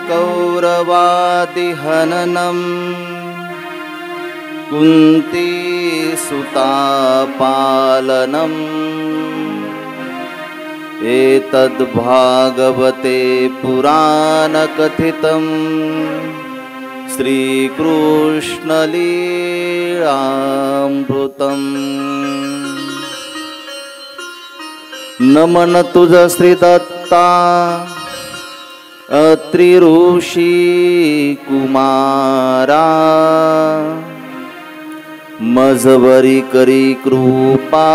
कौरवादिहननम् कुन्ती सुतापालनम् एतद्भागवते पुराणकथितम् श्रीकृष्णलीलामृतम्। नमन तुझ श्री दत्ता अत्रि ऋषी कुमारा मजवरी करी कृपा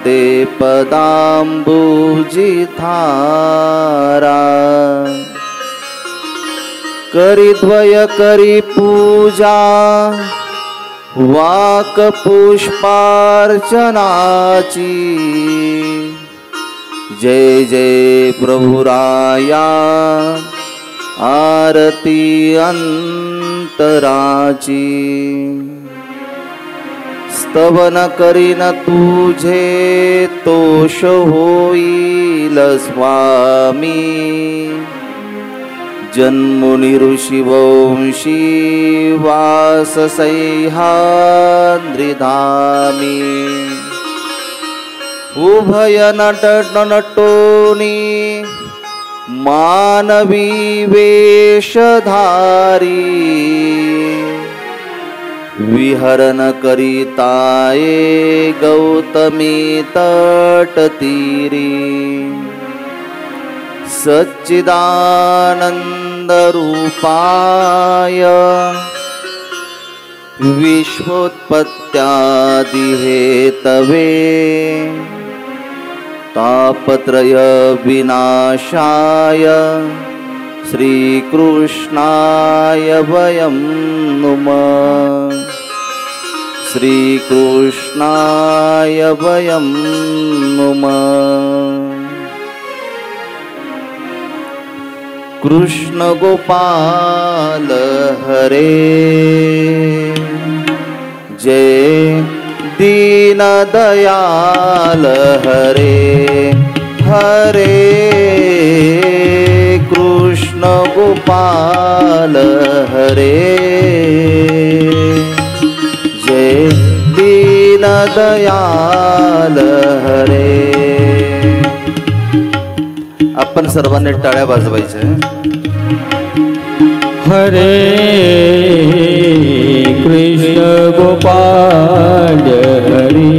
दे पदांबुजी थारा करी द्वय करी पूजा वाक पुष्पार्चनाची जय जय प्रभुराया आरती अंतराची स्तवन करीन तुझे तोष होईल स्वामी जन्मुनी ऋषी वंशी वास सह्याद्रिधामी उभय नटोनी मानवी वेशधारी विहरण करिताये गौतमी तटतीरी सच्चिदानंद रूपाय विश्वोत्पत्त्यादि हेतवे तापत्रय विनाशाय श्रीकृष्णाय वयं नुमः श्रीकृष्णाय वयं नुमः। कृष्ण गोपाल हरे जय दीन दयाल हरे हरे कृष्ण गोपाल हरे जय दीन दयाल हरे। आपण सर्वांनी टाळ्या वाजवायच्या। हरे कृष्ण गोपाल हरे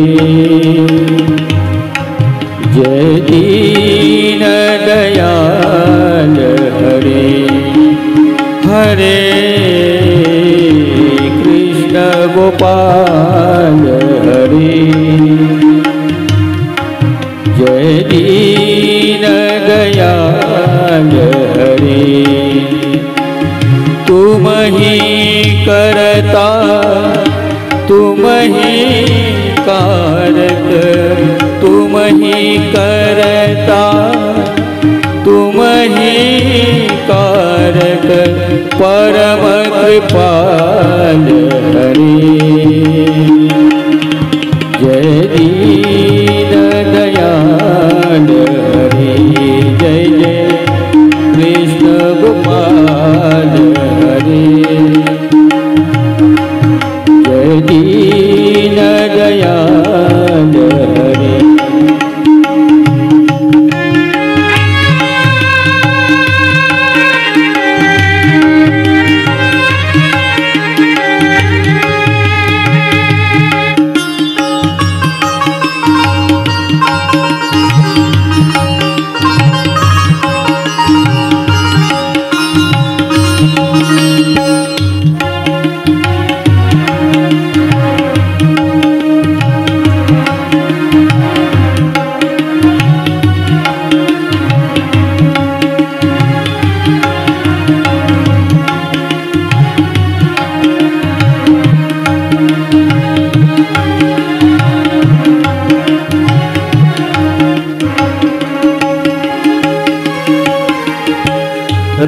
जय दीन दयाल हरे हरे कृष्ण गोपाल हरे जय दीन दयाल हरे। तुम ही करता तुम ही कारक तुम ही करता तुम ही कारक परम कृपाल हरे जय दीन दयाल हरे जय जय कृष्ण गोपाल हरे जय दीन दयाल हरे।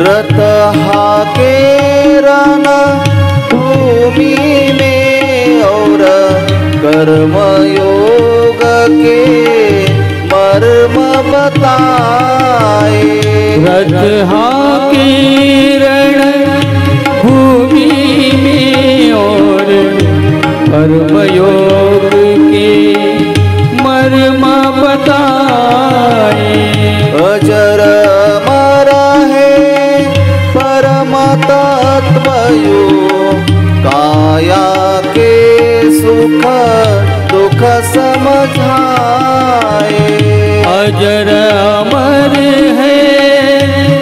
रथ हाके रण भूमि में और कर्म योग के मर्म बताए। रथ हाके समझाए। अजर अमर है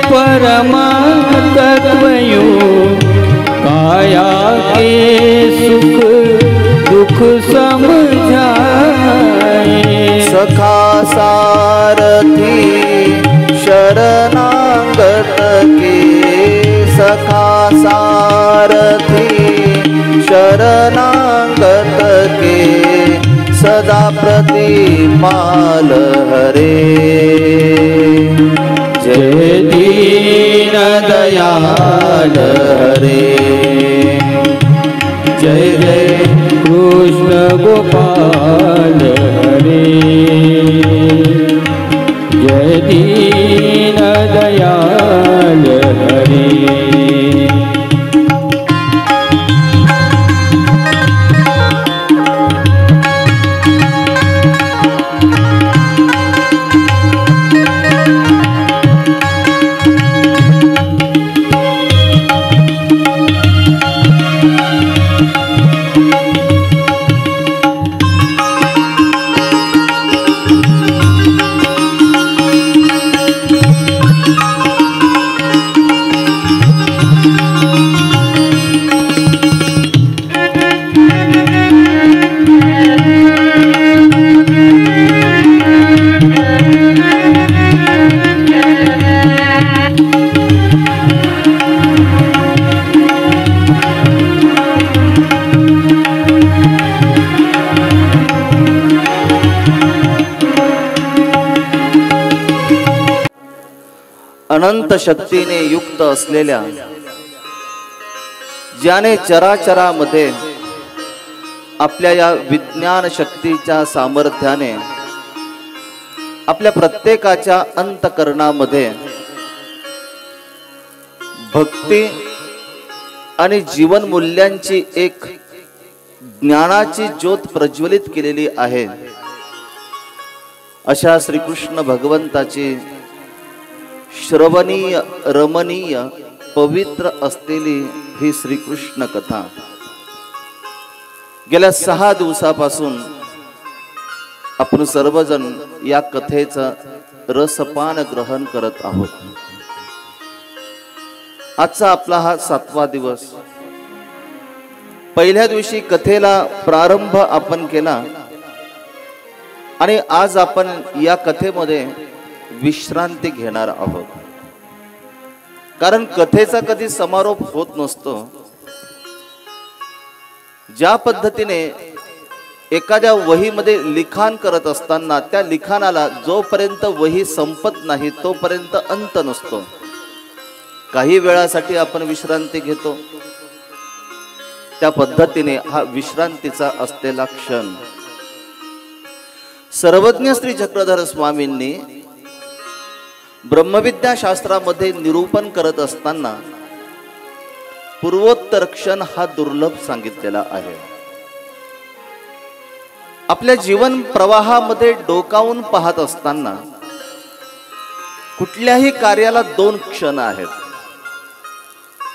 परमात्मा यूं, काया के सुख दुख समझाए। सखा सारथी शरणागत के, सखा सारथी शरणागत के, सदा प्रतिपाल हरे। जय दीन दयाल हरे, जय जय कृष्ण गोपाल हरे। जय दीन दयाल हरे। अनंत शक्तीने युक्त असलेल्या, ज्याने चराचरामध्ये आपल्या या विज्ञान शक्तीच्या सामर्थ्याने आपल्या प्रत्येकाच्या अंतःकरणामध्ये भक्ती आणि जीवन मूल्यांची एक ज्ञानाची ज्योत प्रज्वलित केलेली आहे, अशा श्रीकृष्ण भगवंताची श्रवणीय रमणीय पवित्र असलेली ही श्रीकृष्ण कथा गेल्या 6 दिवसापासून आपण सर्वजण या कथेचा रसपान ग्रहण करत आहोत. आजचा आपला हा 7वा दिवस. पहिल्या दिवशी कथेला प्रारंभ आपण केला आणि आज आपण या कथेमध्ये विश्रांती घेणार आहोत. कारण कथेचा कधी समारोप होत नसतो. ज्या पद्धतीने एखाद्या वहीमध्ये लिखाण करत असताना त्या लिखाणाला जोपर्यंत वही संपत नाही तोपर्यंत अंत नसतो. काही वेळासाठी आपण विश्रांती घेतो, त्या पद्धतीने हा विश्रांतीचा असलेला क्षण सर्वज्ञ श्री चक्रधर स्वामींनी ब्रह्मविद्या शास्त्रामध्ये निरूपण करत असताना पूर्वोत्तर क्षण हा दुर्लभ सांगितलेला आहे. आपल्या जीवन प्रवाहामध्ये डोकावून पाहत असताना कुठल्याही कार्याला 2 क्षण आहेत.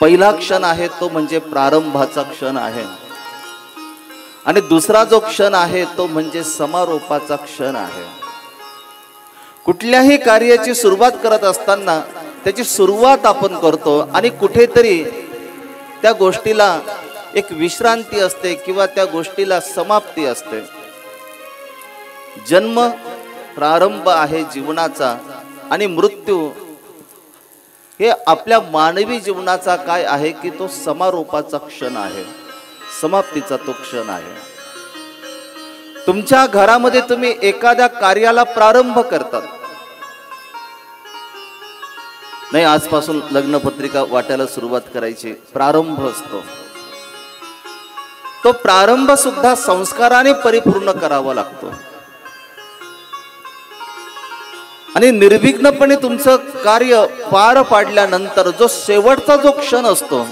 पहिला क्षण आहे तो म्हणजे प्रारंभाचा क्षण आहे आणि दुसरा जो क्षण आहे तो म्हणजे समारोपाचा क्षण आहे. कुठल्याही कार्याची सुरुवात करत असताना त्याची सुरुवात आपण करतो आणि कुठेतरी त्या गोष्टीला एक विश्रांती असते किंवा त्या गोष्टीला समाप्ती असते. जन्म प्रारंभ आहे जीवनाचा आणि मृत्यू हे आपल्या मानवी जीवनाचा काय आहे की तो समारोपाचा क्षण आहे, समाप्तीचा तो क्षण आहे. तुमच्या घरामध्ये तुम्ही एखाद्या कार्याला प्रारंभ करतात. नाही, आजपासून लग्नपत्रिका वाटायला सुरुवात करायची, प्रारंभ असतो. तो प्रारंभ सुद्धा संस्काराने परिपूर्ण करावा लागतो आणि निर्विघ्नपणे तुमचं कार्य पार पाडल्यानंतर जो शेवटचा जो क्षण असतो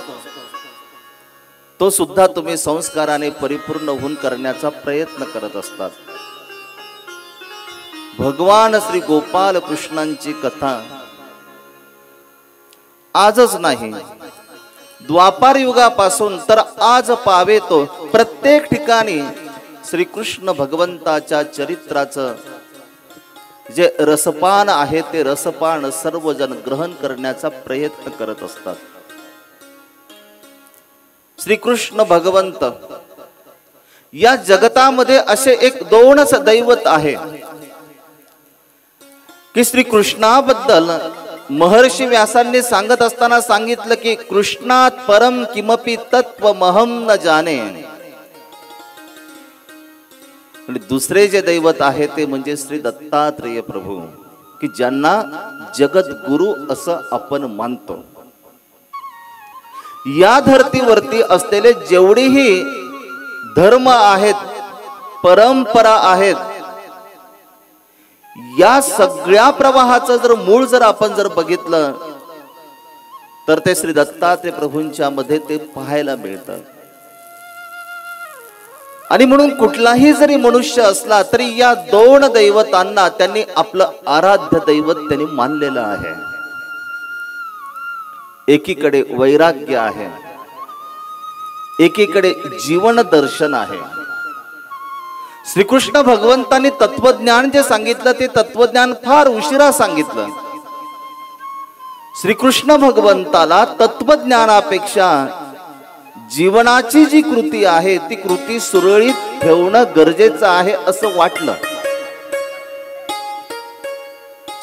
तो सुद्धा तुम्ही संस्काराने परिपूर्ण होऊन करण्याचा प्रयत्न करत असतात. भगवान श्री गोपाल कृष्णांची कथा आजच नाही, द्वापार युगापासून तर आज पावे तो प्रत्येक ठिकाणी श्रीकृष्ण भगवंताच्या चरित्राचं जे रसपान आहे ते रसपान सर्वजण ग्रहण करण्याचा प्रयत्न करत असतात. श्रीकृष्ण भगवंत या जगतामध्ये असे एक दोनच दैवत आहे की श्रीकृष्णाबद्दल महर्षी व्यासांनी सांगत असताना सांगितलं की कृष्णात परम किमपि तत्वमहं न जाने. आणि दुसरे जे दैवत आहे ते म्हणजे श्री दत्तात्रेय प्रभू, की ज्यांना जगत गुरु असं आपण मानतो. या धर्तीवरती असलेले जेवढेही धर्म आहेत, परंपरा आहेत, या सगळ्या प्रवाहाचं जर मूळ जर आपण बघितलं तर ते श्री दत्तात्रेय प्रभूंच्या मध्ये ते पाहायला मिळतं. आणि म्हणून कुठलाही जरी मनुष्य असला तरी या दोन दैवतांना त्यांनी आपलं आराध्य दैवत त्यांनी मानलेलं आहे. एकीकडे वैराग्य आहे, एकीकडे जीवन दर्शन आहे. श्रीकृष्ण भगवंतांनी तत्वज्ञान जे सांगितलं ते तत्वज्ञान फार उशिरा सांगितलं. श्रीकृष्ण भगवंताला तत्वज्ञानापेक्षा जीवनाची जी कृती आहे ती कृती सुरळीत ठेवणं गरजेचं आहे असं वाटलं.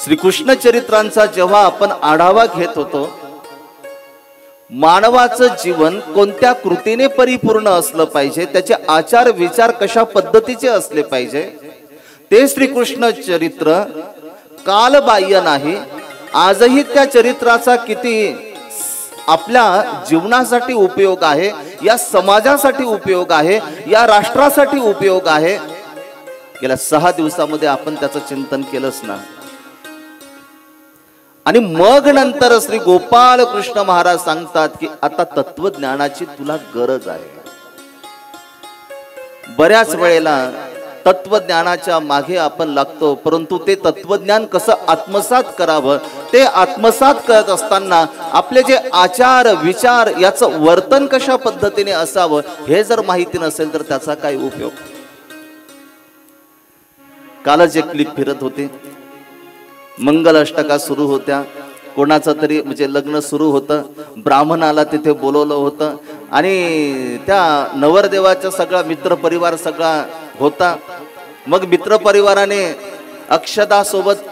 श्रीकृष्ण चरित्रांचा जेव्हा आपण आढावा घेत होतो, मानवाचं जीवन कोणत्या कृतीने परिपूर्ण असलं पाहिजे, त्याचे आचार विचार कशा पद्धतीचे असले पाहिजे, ते श्रीकृष्ण चरित्र कालबाह्य नाही. आजही त्या चरित्राचा किती आपल्या जीवनासाठी उपयोग आहे, या समाजासाठी उपयोग आहे, या राष्ट्रासाठी उपयोग आहे. गेल्या 6 दिवसामध्ये आपण त्याचं चिंतन केलंच ना. आणि मग नंतर श्री गोपाल कृष्ण महाराज सांगतात की आता तत्वज्ञानाची तुला गरज आहे. बऱ्याच वेळेला तत्वज्ञानाच्या मागे आपण लागतो, परंतु ते तत्वज्ञान कसं आत्मसात करावं, ते आत्मसात करत असताना आपले जे आचार विचार याचं वर्तन कशा पद्धतीने असावं हे जर माहिती नसेल तर त्याचा काय उपयोग. कालच एक क्लिप फिरत होती, मंगल अष्टका सुरू होत्या, कोणाचं तरी म्हणजे लग्न सुरू होतं, ब्राह्मणाला तिथे बोलवलं होतं आणि त्या नवरदेवाचा सगळा मित्र परिवार सगळा होता. मग मित्र परिवाराने अक्षदा सोबत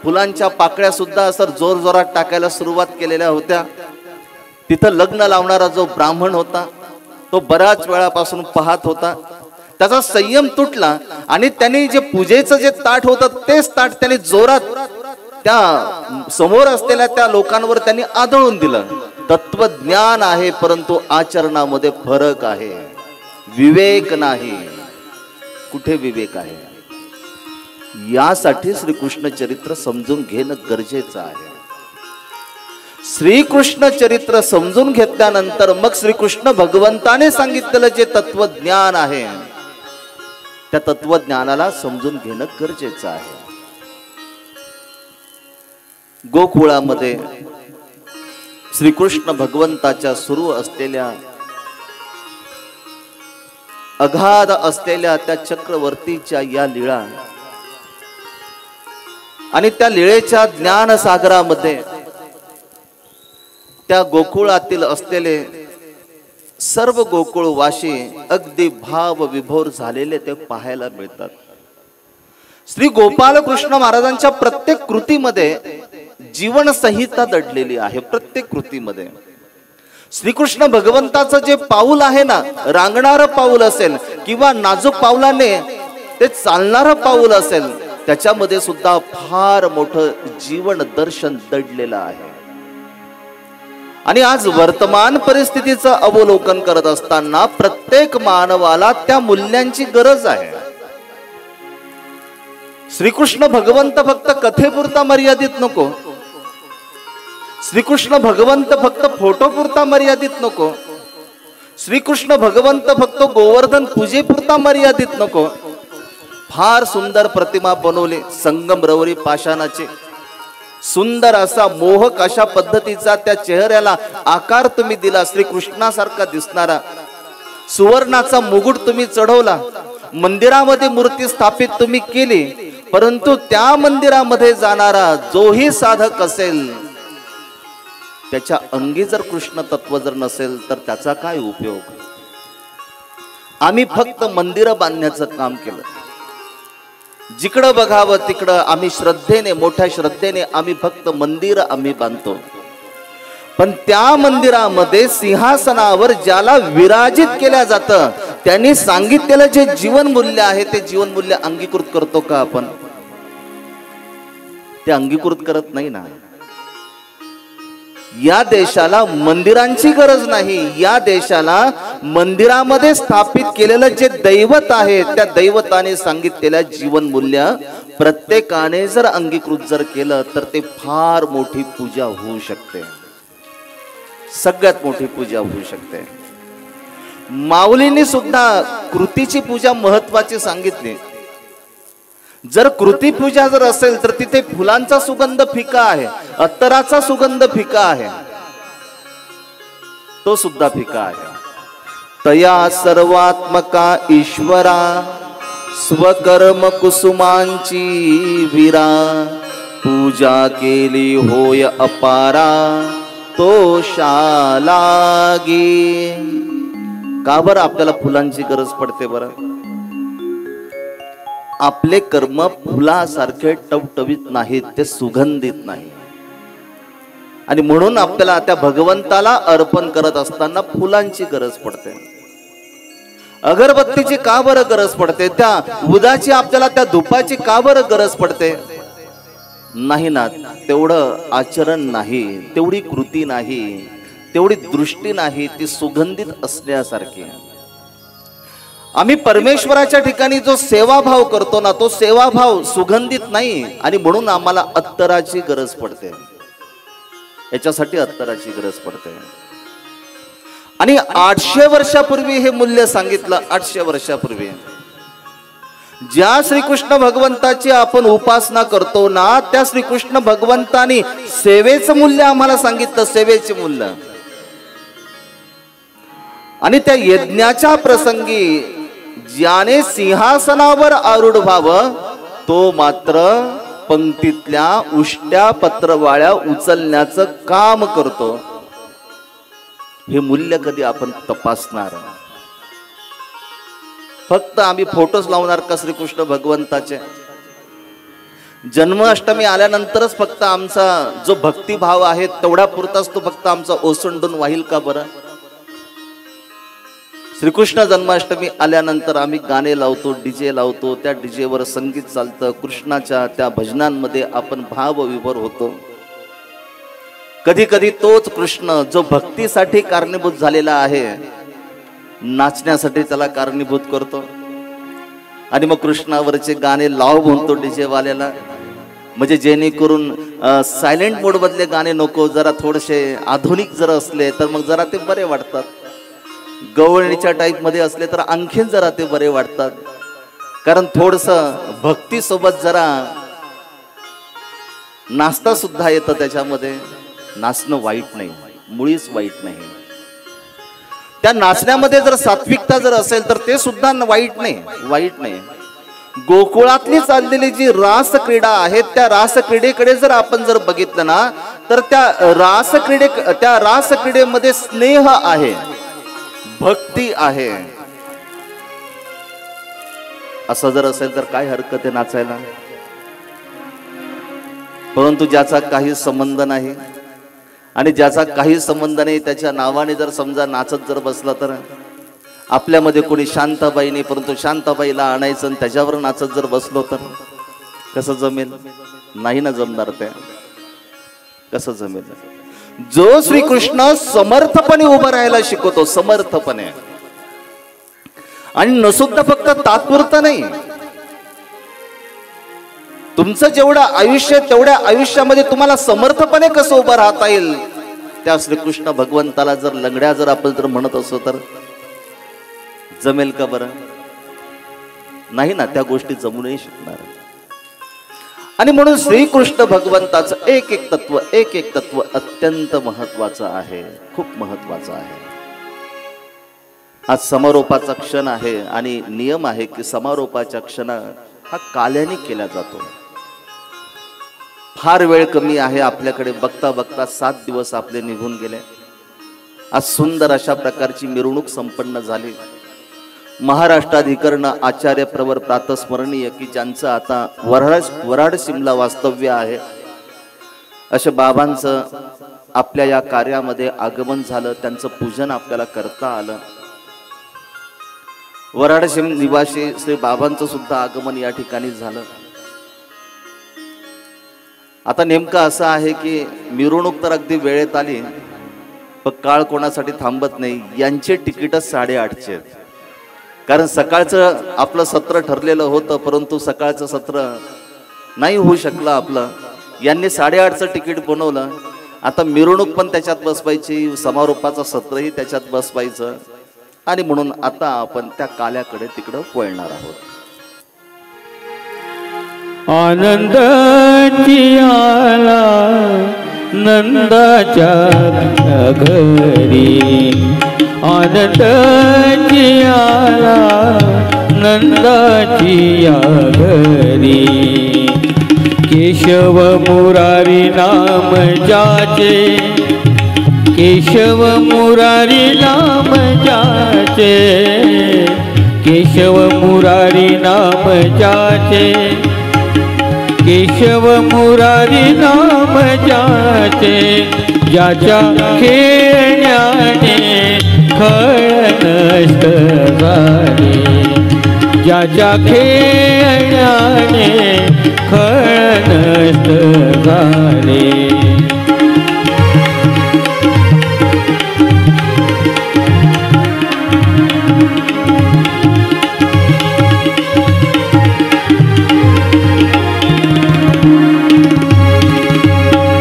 फुलांच्या पाकळ्या सुद्धा असं जोर जोरात टाकायला सुरुवात केलेल्या होत्या. तिथं लग्न लावणारा जो ब्राह्मण होता तो बऱ्याच वेळापासून पाहत होता. त्याचा संयम तुटला आणि त्यांनी जे पूजेचं जे ताट होतं तेच ताट त्यांनी जोरात त्या समोर असलेल्या त्या लोकांवर त्यांनी आदळून दिलं. तत्वज्ञान आहे परंतु आचरणामध्ये फरक आहे, विवेक नाही. कुठे विवेक आहे? यासाठी श्रीकृष्ण चरित्र समजून घेणं गरजेचं आहे. श्रीकृष्ण चरित्र समजून घेतल्यानंतर मग श्रीकृष्ण भगवंताने सांगितलेलं जे तत्वज्ञान आहे त्या तत्वज्ञानाला समजून घेणं गरजेचं आहे. गोकुळामध्ये श्रीकृष्ण भगवंताच्या सुरू असलेल्या अगाध असलेल्या त्या चक्रवर्तीच्या या लीळा आणि त्या लीळेच्या ज्ञान सागरामध्ये त्या गोकुळातील असलेले सर्व गोकुळवासी अगदी भाव विभोर झालेले ते पाहायला मिळतात. श्री गोपाल कृष्ण महाराजांच्या प्रत्येक कृतीमध्ये जीवन संहिता दडलेली आहे. प्रत्येक कृतीमध्ये श्रीकृष्ण भगवंताचं जे पाऊल आहे ना, रांगणारं पाऊल असेल किंवा नाजूक पावलाने ते चालणारं पाऊल असेल, त्याच्यामध्ये सुद्धा फार मोठं जीवन दर्शन दडलेलं आहे. आणि आज वर्तमान परिस्थितीचं अवलोकन करत असताना प्रत्येक मानवाला त्या मूल्यांची गरज आहे. श्रीकृष्ण भगवंत फक्त कथेपुरता मर्यादित नको, श्रीकृष्ण भगवंत फक्त फोटोपुरता मर्यादित नको, श्रीकृष्ण भगवंत फक्त गोवर्धन पूजेपुरता मर्यादित नको. फार सुंदर प्रतिमा बनवली संगमरवरी पाषाणाची, सुंदर असा मोहक अशा पद्धतीचा त्या चेहऱ्याला आकार तुम्ही दिला, श्रीकृष्णासारखा दिसणारा सुवर्णाचा मुकुट तुम्ही चढवला. मंदिरामध्ये मूर्ती स्थापित तुम्ही केली, परंतु त्या मंदिरामध्ये जाणारा जोही साधक असेल त्याच्या अंगी जर कृष्ण तत्व जर नसेल तर त्याचा काय उपयोग? आम्ही फक्त मंदिरं बांधण्याचं काम केलं. जिकडं बघावं तिकडं आम्ही श्रद्धेने, मोठ्या श्रद्धेने आम्ही फक्त मंदिर आम्ही बांधतो. पण त्या मंदिरामध्ये सिंहासनावर ज्याला विराजित केल्या जातं त्यांनी सांगितलेलं जे जीवन मूल्य आहे ते जीवन मूल्य अंगीकृत करतो का आपण? ते अंगीकृत करत नाही ना. या देशाला मंदिरांची गरज नाही. या देशाला मंदिरामध्ये स्थापित केलेलं जे दैवत आहे त्या दैवताने सांगितलेल्या जीवन मूल्य प्रत्येकाने जर अंगीकृत जर केलं तर ते फार मोठी पूजा होऊ शकते. सगळ्यात मोठी पूजा होऊ शकते. माऊलींनी सुद्धा कृतीची पूजा महत्वाची सांगितली. जर कृती पूजा जर असेल तर तिथे फुलांचा सुगंध फिका आहे, अत्तराचा सुगंध फिका आहे, तो सुद्धा फिका आहे. तया सर्वात्मका ईश्वरा स्वकर्म कुसुमांची विरा पूजा केली होय अपारा तो शालागी. का बरं आपल्याला फुलांची गरज पडते बरं? आपले कर्म फुलासारखे टवटवीत नाहीत, ते सुगंधित नाही. आणि म्हणून आपल्याला त्या भगवंताला अर्पण करत असताना फुलांची गरज पडते. अगरबत्तीची का बरं गरज पडते? त्या उदाची आपल्याला त्या धुपाची का बरं गरज पडते? नाही ना, तेवढं आचरण नाही, तेवढी कृती नाही, तेवढी दृष्टी नाही, ती सुगंधित असण्यासारखी. आम्ही परमेश्वराच्या ठिकाणी जो सेवाभाव करतो ना तो सेवाभाव सुगंधित नाही आणि म्हणून आम्हाला अत्तराची गरज पडते. याच्यासाठी अत्तराची गरज पडते. आणि 800 वर्षापूर्वी हे मूल्य सांगितलं. 800 वर्षापूर्वी ज्या श्रीकृष्ण भगवंताची आपण उपासना करतो ना त्या श्रीकृष्ण भगवंतानी सेवेचं मूल्य आम्हाला सांगितलं. सेवेचे मूल्य. आणि त्या यज्ञाच्या प्रसंगी ज्याने सिंहासनावर आरूढ व्हावं तो मात्र पंक्तीतल्या उष्ट्या पत्रवाळ्या उचलण्याचं काम करतो. हे मूल्य कधी आपण तपासणार? फक्त आम्ही फोटोज लावणार का श्रीकृष्ण भगवंताचे? जन्माष्टमी आल्यानंतरच फक्त आमचा जो भक्तिभाव आहे तेवढा पुरताच तो फक्त आमचा ओसंडून वाहील का बरं? श्रीकृष्ण जन्माष्टमी आल्यानंतर आम्ही गाणे लावतो, डीजे लावतो, त्या डीजेवर संगीत चालतं, कृष्णाच्या त्या भजनांमध्ये आपण भावविभोर होतो. कधी कधी तोच कृष्ण जो भक्तीसाठी कारणीभूत झालेला आहे नाचण्यासाठी त्याला कारणीभूत करतो. आणि मग कृष्णावरचे गाणे लाव म्हणतो डीजे वाल्याला, म्हणजे जेणेकरून सायलेंट मोड मधले गाणे नको, जरा थोडेसे आधुनिक जर असले तर मग जरा ते बरे वाटतात. गवळणीच्या टाईप मध्ये असले तर आणखीन जरा ते बरे वाटतात. कारण थोडस भक्ती सोबत जरा नाचता सुद्धा येतं त्याच्यामध्ये. नाचणं वाईट नाही, मुळीच वाईट नाही. त्या नाचण्यामध्ये जर सात्विकता जर असेल तर ते सुद्धा वाईट नाही, वाईट नाही. गोकुळातली चाललेली जी रास क्रीडा आहे त्या रास क्रीडेकडे जर आपण जर बघितलं ना तर त्या रास क्रीडेमध्ये स्नेह आहे, भक्ती आहे. असं जर असेल तर काय हरकत आहे नाचायला? परंतु ज्याचा काही संबंध नाही आणि ज्याचा काही संबंध नाही त्याच्या नावाने जर समजा नाचत जर बसला तर आपल्यामध्ये कोणी शांताबाई नाही परंतु शांताबाईला आणायचं आणि त्याच्यावर नाचत जर बसलो तर कसं जमेल? नाही ना जमणार. ते कसं जमेल? जो श्रीकृष्ण समर्थपणे उभं राहायला शिकवतो, समर्थपणे, आणि नसुद्धा फक्त तात्पुरतं नाही. तुमचं जेवढं आयुष्य तेवढ्या आयुष्यामध्ये तुम्हाला समर्थपणे कसं उभं राहता येईल त्या श्रीकृष्ण भगवंताला जर लंगड्या जर आपण जर म्हणत असो तर जमेल का बरं? नाही ना, त्या गोष्टी जमू नाही शकणार. आणि म्हणून श्रीकृष्ण भगवंताचं एक एक तत्व अत्यंत महत्वाचं आहे, खूप महत्वाचं आहे. आज समारोपाचा क्षण आहे आणि नियम आहे की समारोपाच्या क्षण हा काल्याने केला जातो. फार वेळ कमी आहे आपल्याकडे. बघता बघता 7 दिवस आपले निघून गेले. आज सुंदर अशा प्रकारची मिरवणूक संपन्न झाली. महाराष्ट्राधिकरण आचार्य प्रवर प्रातस्मरणीय की ज्यांचं आता वराड शिमला वास्तव्य आहे, अशा बाबांचं आपल्या या कार्यामध्ये आगमन झालं. त्यांचं पूजन आपल्याला करता आलं. वराडशिम निवासी श्री बाबांचं सुद्धा आगमन या ठिकाणी झालं. आता नेमकं असं आहे की मिरवणूक तर अगदी वेळेत आली, पण काळ कोणासाठी थांबत नाही. यांचे तिकीटच 8:30चे आहेत. कारण सकाळचं आपलं सत्र ठरलेलं होतं, परंतु सकाळचं सत्र नाही होऊ शकलं आपलं. यांनी 8:30चं तिकीट बनवलं. आता मिरवणूक पण त्याच्यात बसवायची, समारोपाचं सत्रही त्याच्यात बसवायचं, आणि म्हणून आता आपण त्या काल्याकडे तिकडं वळणार आहोत. आनंदाची आला नंदाच्या घरी, आनंदाची आला नंदाची घरी. केशव मुरारी नाम जाचे, केशव मुरारी नाम जाचे, केशव मुरारी नाम जाचे, केशव मुरारी नाम जाचे. ज्याच्या खेळण्याने खळ नष्ट झाले, ज्याच्या खेळण्याने खळ नष्ट झाले.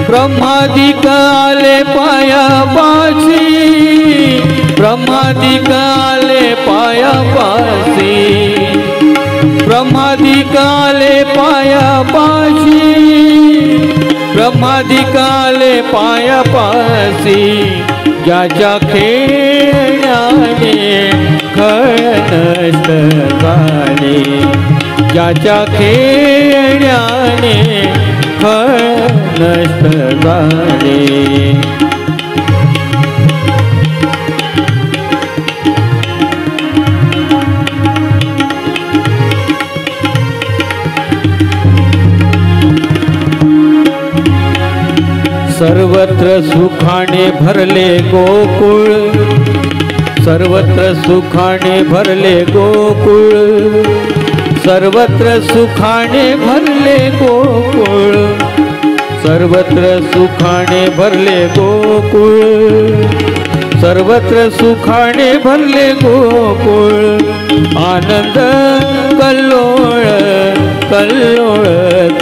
ब्रह्मादिक आले पायापाशी, ब्रह्मादिक आले पायापाशी, ब्रह्मादिक आले पायापाशी, ब्रह्मादिक आले पायापाशी. ज्याच्या खेळण्याने खळ नष्ट झाले, ज्याच्या खेळण्याने खळ नष्ट झाले. सर्वत्र सुखाने भरले गोकुळ, सर्वत्र सुखाने भरले गोकुळ, सर्वत्र सुखाने भरले गोकुळ, सर्वत्र सुखाने भरले गोकुळ, सर्वत्र सुखाने भरले गोकुळ. आनंद कल्लोळ कल्लोळ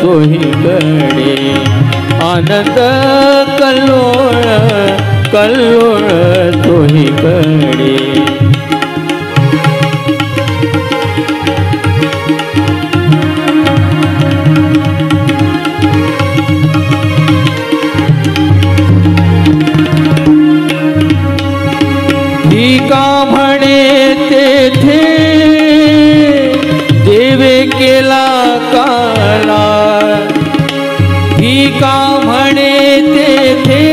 तोहीकडे, आनंद कल्लोळ कल्लोळ तोहीकडे. का म्हणे तेथे देवे केला काला, ही का म्हणे तेथे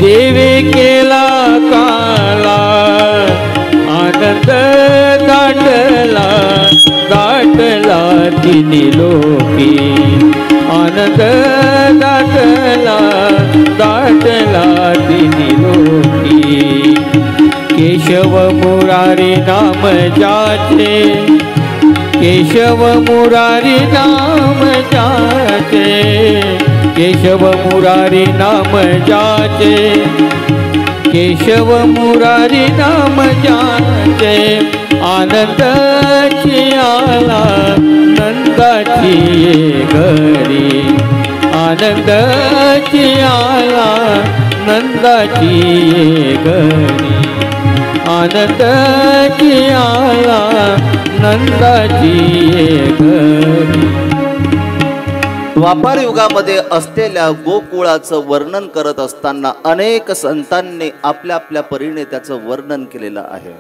देवे केला काला. आनंद दाटला दाटला तिन्ही लोकी, आनंद दाटला दाटला तिन्ही लोकी. केशव मुरारी नाम जाचे, केशव मुरारी नाम जाचे, केशव मुरारी नाम जाचे, केशव मुरारी नाम जाचे. आनंदाची आला नंदाची घरी, आनंदाची आला नंदाची घरी, आनंदाची आला नंदाची घरी. द्वापार युगामध्ये असलेल्या गोकुळाचं वर्णन करत असताना अनेक संतांनी आपल्या आपल्या परीने त्याचं वर्णन केलेलं आहे.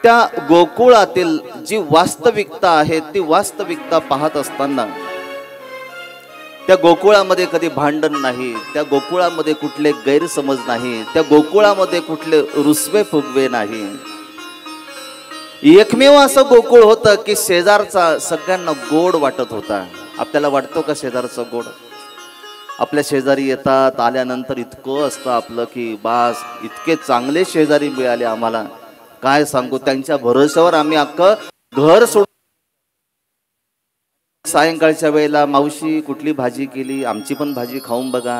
त्या गोकुळातील जी वास्तविकता आहे ती वास्तविकता पाहत असताना त्या गोकुळामध्ये कधी भांडण नाही, त्या गोकुळामध्ये कुठले गैरसमज नाही, त्या गोकुळामध्ये कुठले रुसवे फुगवे नाही. एकमेव असं गोकुळ होतं की शेजारचा सगळ्यांना गोड वाटत होता. आपल्याला वाटतो का शेजारचं गोड? आपल्या शेजारी येतात, आल्यानंतर इतकं असतं आपलं की बास, इतके चांगले शेजारी मिळाले आम्हाला, काय सांगू. त्यांच्या भरोश्यावर आम्ही अख्खं घर सोडून सायंकाळच्या वेळेला मावशी कुठली भाजी केली, आमची पण भाजी खाऊन बघा,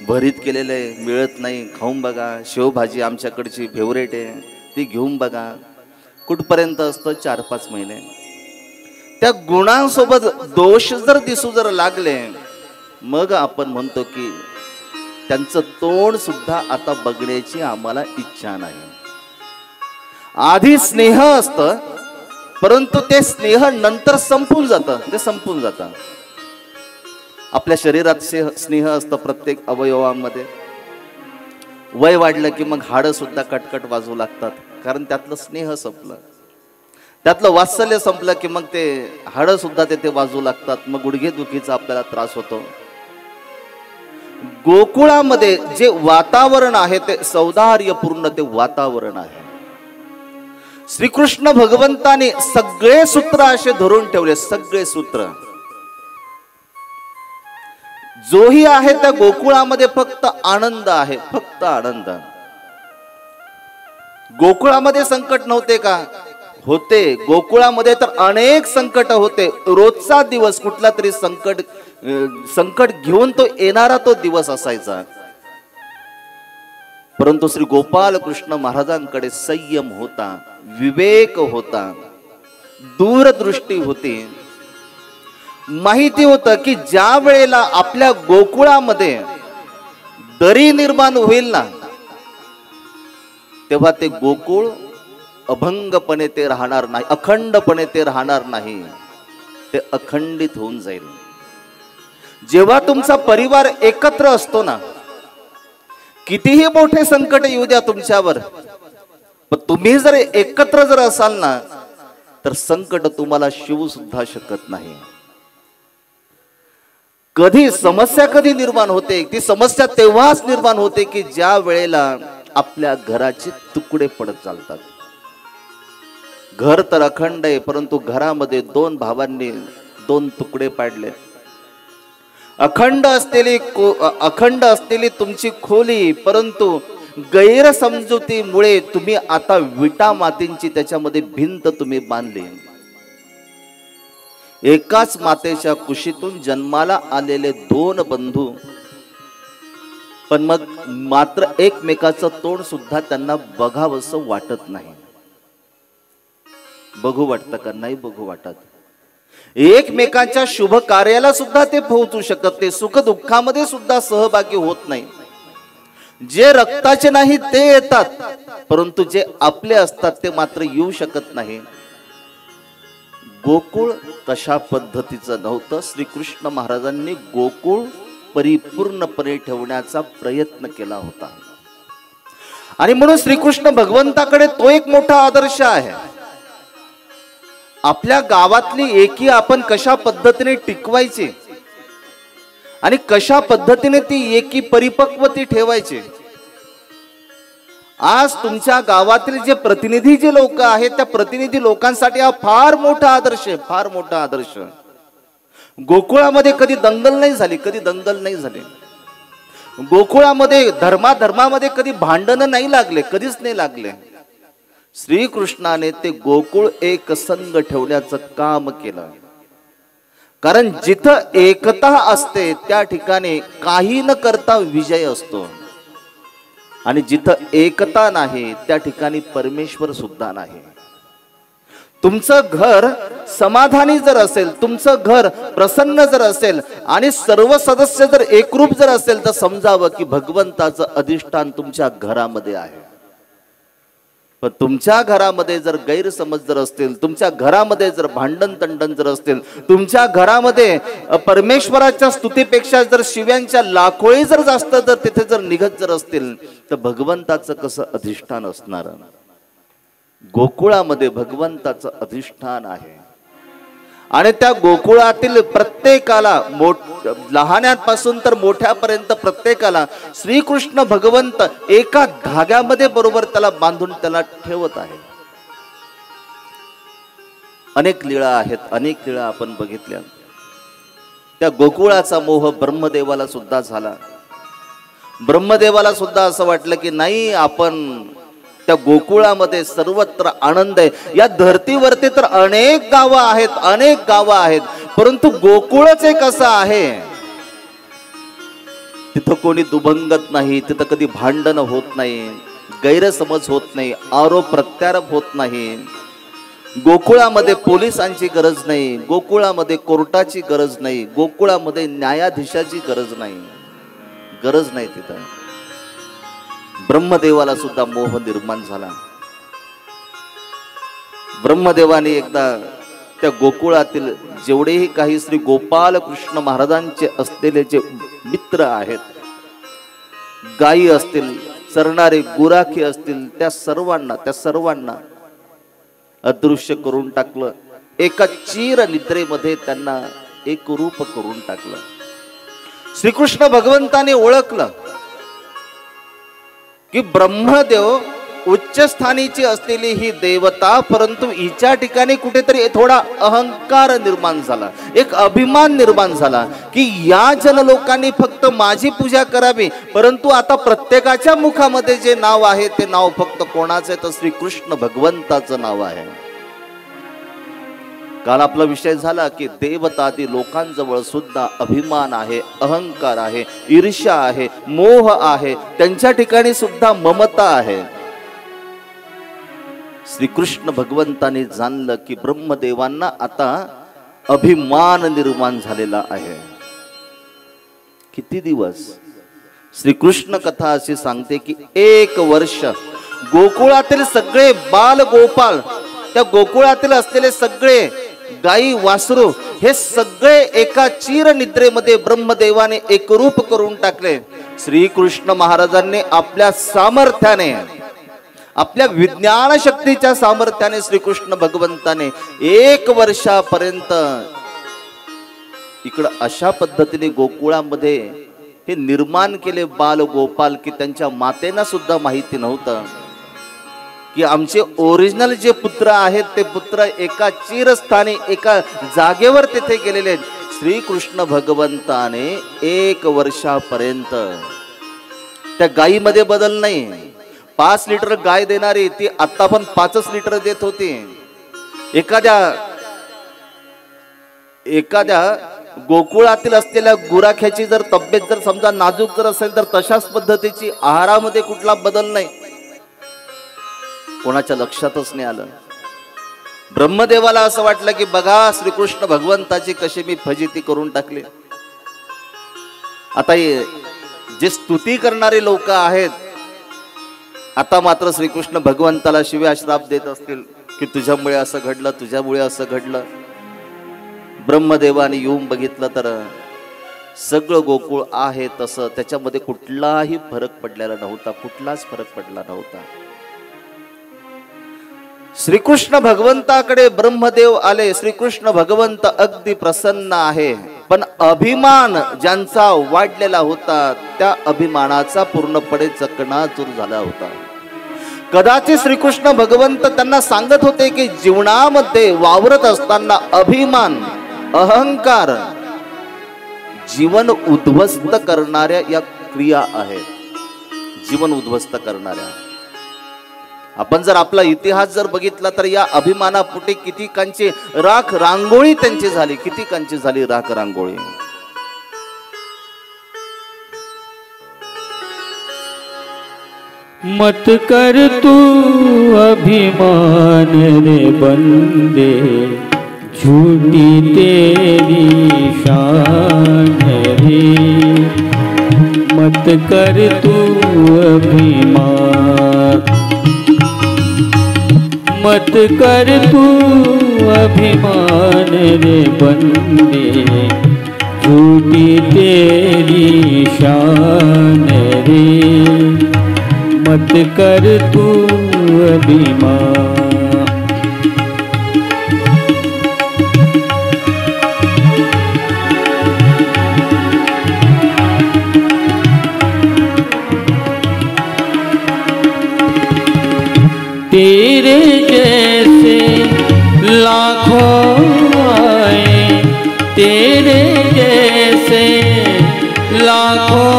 भरीत केलेलं आहे, मिळत नाही, खाऊन बघा, शेवभाजी आमच्याकडची फेवरेट आहे, ती घेऊन बघा. कुठपर्यंत असतं? 4-5 महिने. त्या गुणांसोबत दोष जर दिसू जर लागले, मग आपण म्हणतो की त्यांचं तोंड सुद्धा आता बघण्याची आम्हाला इच्छा नाही. आधी स्नेह असतं, परंतु ते स्नेह नंतर संपून जातं, ते संपून जातं. आपल्या शरीरात स्नेह असतं प्रत्येक अवयवामध्ये. वय वाढलं की मग हाडं सुद्धा कटकट वाजू लागतात, कारण त्यातलं स्नेह संपलं, त्यातलं वात्सल्य संपलं की मग ते हाडं सुद्धा ते वाजू लागतात. मग गुडघेदुखीचा आपल्याला त्रास होतो. गोकुळामध्ये जे वातावरण आहे ते सौंदर्यपूर्ण ते वातावरण आहे. श्रीकृष्ण भगवंताने सगळे सूत्र असे धरून ठेवले, सगळे सूत्र. जोही आहे त्या गोकुळामध्ये फक्त आनंद आहे, फक्त आनंद. गोकुळामध्ये संकट नव्हते का? होते. गोकुळामध्ये तर अनेक संकट होते. रोजचा दिवस कुठला तरी संकट घेऊन तो येणारा तो दिवस असायचा. परंतु श्री गोपाल कृष्ण महाराजांकडे संयम होता, विवेक होता, दूरदृष्टी होती. माहिती होतं की ज्या वेळेला आपल्या गोकुळामध्ये दरी निर्माण होईल ना, तेव्हा ते गोकुळ अभंगपणे ते राहणार नाही, अखंडपणे ते राहणार नाही, ते अखंडित होऊन जाईल. जेव्हा तुमचा परिवार एकत्र असतो ना, कितीही मोठे संकट येऊ द्या तुमच्यावर, पण तुम्ही जर एकत्र जर असाल ना, तर संकट तुम्हाला शिवू सुद्धा शकत नाही. कधी समस्या कधी निर्माण होते? ती समस्या तेव्हाच निर्माण होते की ज्या वेळेला आपल्या घराचे तुकडे पडत चालतात. घर तर अखंड आहे, परंतु घरामध्ये 2 भावांनी 2 तुकडे पाडले. अखंड असलेली तुमची खोली, परंतु गैरसमजुतीमुळे तुम्ही आता विटा मातींची त्याच्यामध्ये भिंत तुम्ही बांधली. एकाच मातेच्या कुशीतून जन्माला आलेले 2 बंधू, पण मग मात्र एकमेकाचं तोंड सुद्धा त्यांना बघावंसं वाटत नाही. बघू वाटतं का? नाही बघू वाटत. एकमेकांच्या शुभ कार्याला सुद्धा ते पोहोचू शकत नाही, सुख दुःखामध्ये सुद्धा सहभागी होत नाही. जे रक्ताचे नाही ते येतात, परंतु जे आपले असतात ते मात्र येऊ शकत नाही. गोकुळ तशा पद्धतीचं नव्हतं. श्रीकृष्ण महाराजांनी गोकुळ परिपूर्णपणे ठेवण्याचा प्रयत्न केला होता. आणि म्हणून श्रीकृष्ण भगवंताकडे तो एक मोठा आदर्श आहे. आपल्या गावातली एकी आपण कशा पद्धतीने टिकवायची आणि कशा पद्धतीने ती एकी परिपक्वती ठेवायची. आज तुमच्या गावातील जे प्रतिनिधी जे लोक आहेत, त्या प्रतिनिधी लोकांसाठी हा फार मोठा आदर्श आहे, फार मोठा आदर्श. गोकुळामध्ये कधी दंगल नाही झाली, कधी दंगल नाही झाली. गोकुळामध्ये धर्मामध्ये कधी भांडण नाही लागले, कधीच नाही लागले. श्रीकृष्णाने ते गोकुळ एक संघ ठेवण्याचं काम केलं. कारण जिथं एकता असते त्या ठिकाणी काही न करता विजय असतो, आणि जिथं एकता नाही त्या ठिकाणी परमेश्वर सुद्धा नाही. तुमचं घर समाधानी जर असेल, तुमचं घर प्रसन्न जर असेल आणि सर्व सदस्य जर एकरूप जर असेल, तर समजावं की भगवंताचं अधिष्ठान तुमच्या घरामध्ये आहे. पण तुमच्या घरामध्ये जर गैरसमज जर असतील, तुमच्या घरामध्ये जर भांडण तंडण जर असतील, तुमच्या घरामध्ये परमेश्वराच्या स्तुतीपेक्षा जर शिव्यांच्या लाखोळी जर जास्त जर तिथे जर निघत जर असतील, तर भगवंताचं कसं अधिष्ठान असणार? गोकुळामध्ये भगवंताचं अधिष्ठान आहे आणि त्या गोकुळातील प्रत्येकाला लहान्यांपासून तर मोठ्यापर्यंत प्रत्येकाला श्रीकृष्ण भगवंत एका धाग्यामध्ये बरोबर त्याला बांधून त्याला ठेवत आहे. अनेक लीळा आहेत, अनेक लीळा आपण बघितल्या. त्या गोकुळाचा मोह ब्रह्मदेवाला सुद्धा झाला. ब्रह्मदेवाला सुद्धा असं वाटलं की नाही, आपण त्या गोकुळामध्ये सर्वत्र आनंद आहे. या धरतीवरती तर अनेक गावं आहेत, अनेक गावं आहेत, परंतु गोकुळच एक असं आहे, तिथं कोणी दुभंगत नाही, तिथं कधी भांडण होत नाही, गैरसमज होत नाही, आरोप प्रत्यारोप होत नाही. गोकुळामध्ये पोलिसांची गरज नाही, गोकुळामध्ये कोर्टाची गरज नाही, गोकुळामध्ये न्यायाधीशाची गरज नाही. तिथं ब्रह्मदेवाला सुद्धा मोह निर्माण झाला. ब्रह्मदेवाने एकदा त्या गोकुळातील जेवढेही काही श्री गोपाल कृष्ण महाराजांचे असलेले जे मित्र आहेत, गायी असतील, चरणारे गुराखी असतील, त्या सर्वांना अदृश्य करून टाकलं. एका चिर निद्रेमध्ये त्यांना एक रूप करून टाकलं. श्रीकृष्ण भगवंताने ओळखलं की ब्रह्मदेव उच्च स्थानीची असलेली ही देवता, परंतु हिच्या ठिकाणी कुठेतरी थोडा अहंकार निर्माण झाला, एक अभिमान निर्माण झाला की या जनलोकांनी फक्त माझी पूजा करावी, परंतु आता प्रत्येकाच्या मुखामध्ये जे नाव आहे ते नाव फक्त कोणाचे, तर श्रीकृष्ण भगवंताचं नाव आहे. काल आपला विषय झाला की देवतादी लोकांजवळ सुद्धा अभिमान आहे, अहंकार आहे, ईर्ष्या आहे, मोह आहे, त्यांच्या ठिकाणी सुद्धा ममता आहे. श्रीकृष्ण भगवंताने जाणलं की ब्रह्मदेवांना आता अभिमान निर्माण झालेला आहे. किती दिवस? श्रीकृष्ण कथा अशी सांगते की 1 वर्ष गोकुळातील सगळे बाल गोपाल, त्या गोकुळातील असलेले सगळे गाई वासरू, हे सगळे एका चिर निद्रेमध्ये ब्रह्मदेवाने एकरूप करून टाकले. श्रीकृष्ण महाराजांनी आपल्या सामर्थ्याने, आपल्या विज्ञान शक्तीच्या सामर्थ्याने श्रीकृष्ण भगवंताने 1 वर्षापर्यंत इकडं अशा पद्धतीने गोकुळामध्ये हे निर्माण केले बाल गोपाल की त्यांच्या मातेना सुद्धा माहिती नव्हतं की आमचे ओरिजिनल जे पुत्र आहेत ते पुत्र एका चिरस्थानी, एका जागेवर तिथे गेलेले आहेत. श्रीकृष्ण भगवंताने 1 वर्षापर्यंत त्या गायीमध्ये बदल नाही. 5 लिटर गाय देणारी ती आता पण 5च लिटर देत होती. एखाद्या गोकुळातील असलेल्या गुराख्याची जर तब्येत जर समजा नाजूक जर असेल तर तशाच पद्धतीची आहारामध्ये कुठला बदल नाही. कोणाच्या लक्षातच नाही आलं. ब्रह्मदेवाला असं वाटलं की बघा श्रीकृष्ण भगवंताची कशी मी फजिती करून टाकली. आता जे स्तुती करणारे लोक आहेत, आता मात्र श्रीकृष्ण भगवंताला शिव्या श्राप देत असतील की तुझ्यामुळे असं घडलं, तुझ्यामुळे असं घडलं. ब्रह्मदेवाने येऊन बघितलं तर सगळं गोकुळ आहे तसं, त्याच्यामध्ये कुठलाही फरक पडलेला नव्हता, कुठलाच फरक पडला नव्हता. श्रीकृष्ण भगवंताकडे ब्रह्मदेव आले. श्रीकृष्ण भगवंत अगदी प्रसन्न आहे, पण अभिमान ज्यांचा वाढलेला होता त्या अभिमानाचा पूर्णपणे चकणाचूर झाला होता. कदाचित श्रीकृष्ण भगवंत त्यांना सांगत होते की जीवनामध्ये वावरत असताना अभिमान, अहंकार जीवन उद्ध्वस्त करणाऱ्या या क्रिया आहेत, जीवन उद्ध्वस्त करणाऱ्या. आपण जर आपला इतिहास जर बघितला तर या अभिमानापोटी कितीकांची राख रांगोळी त्यांची झाली, कितीकांची झाली राख रांगोळी. मत कर तू अभिमान रे बंदे, झूठी तेरी शान रे. मत कर तू अभिमान, मत कर तू अभिमान रे बंदे, झूठी तेरी शान रे, मत कर तू अभिमान। तेरे जैसे लाखों आए, तेरे जैसे लाखों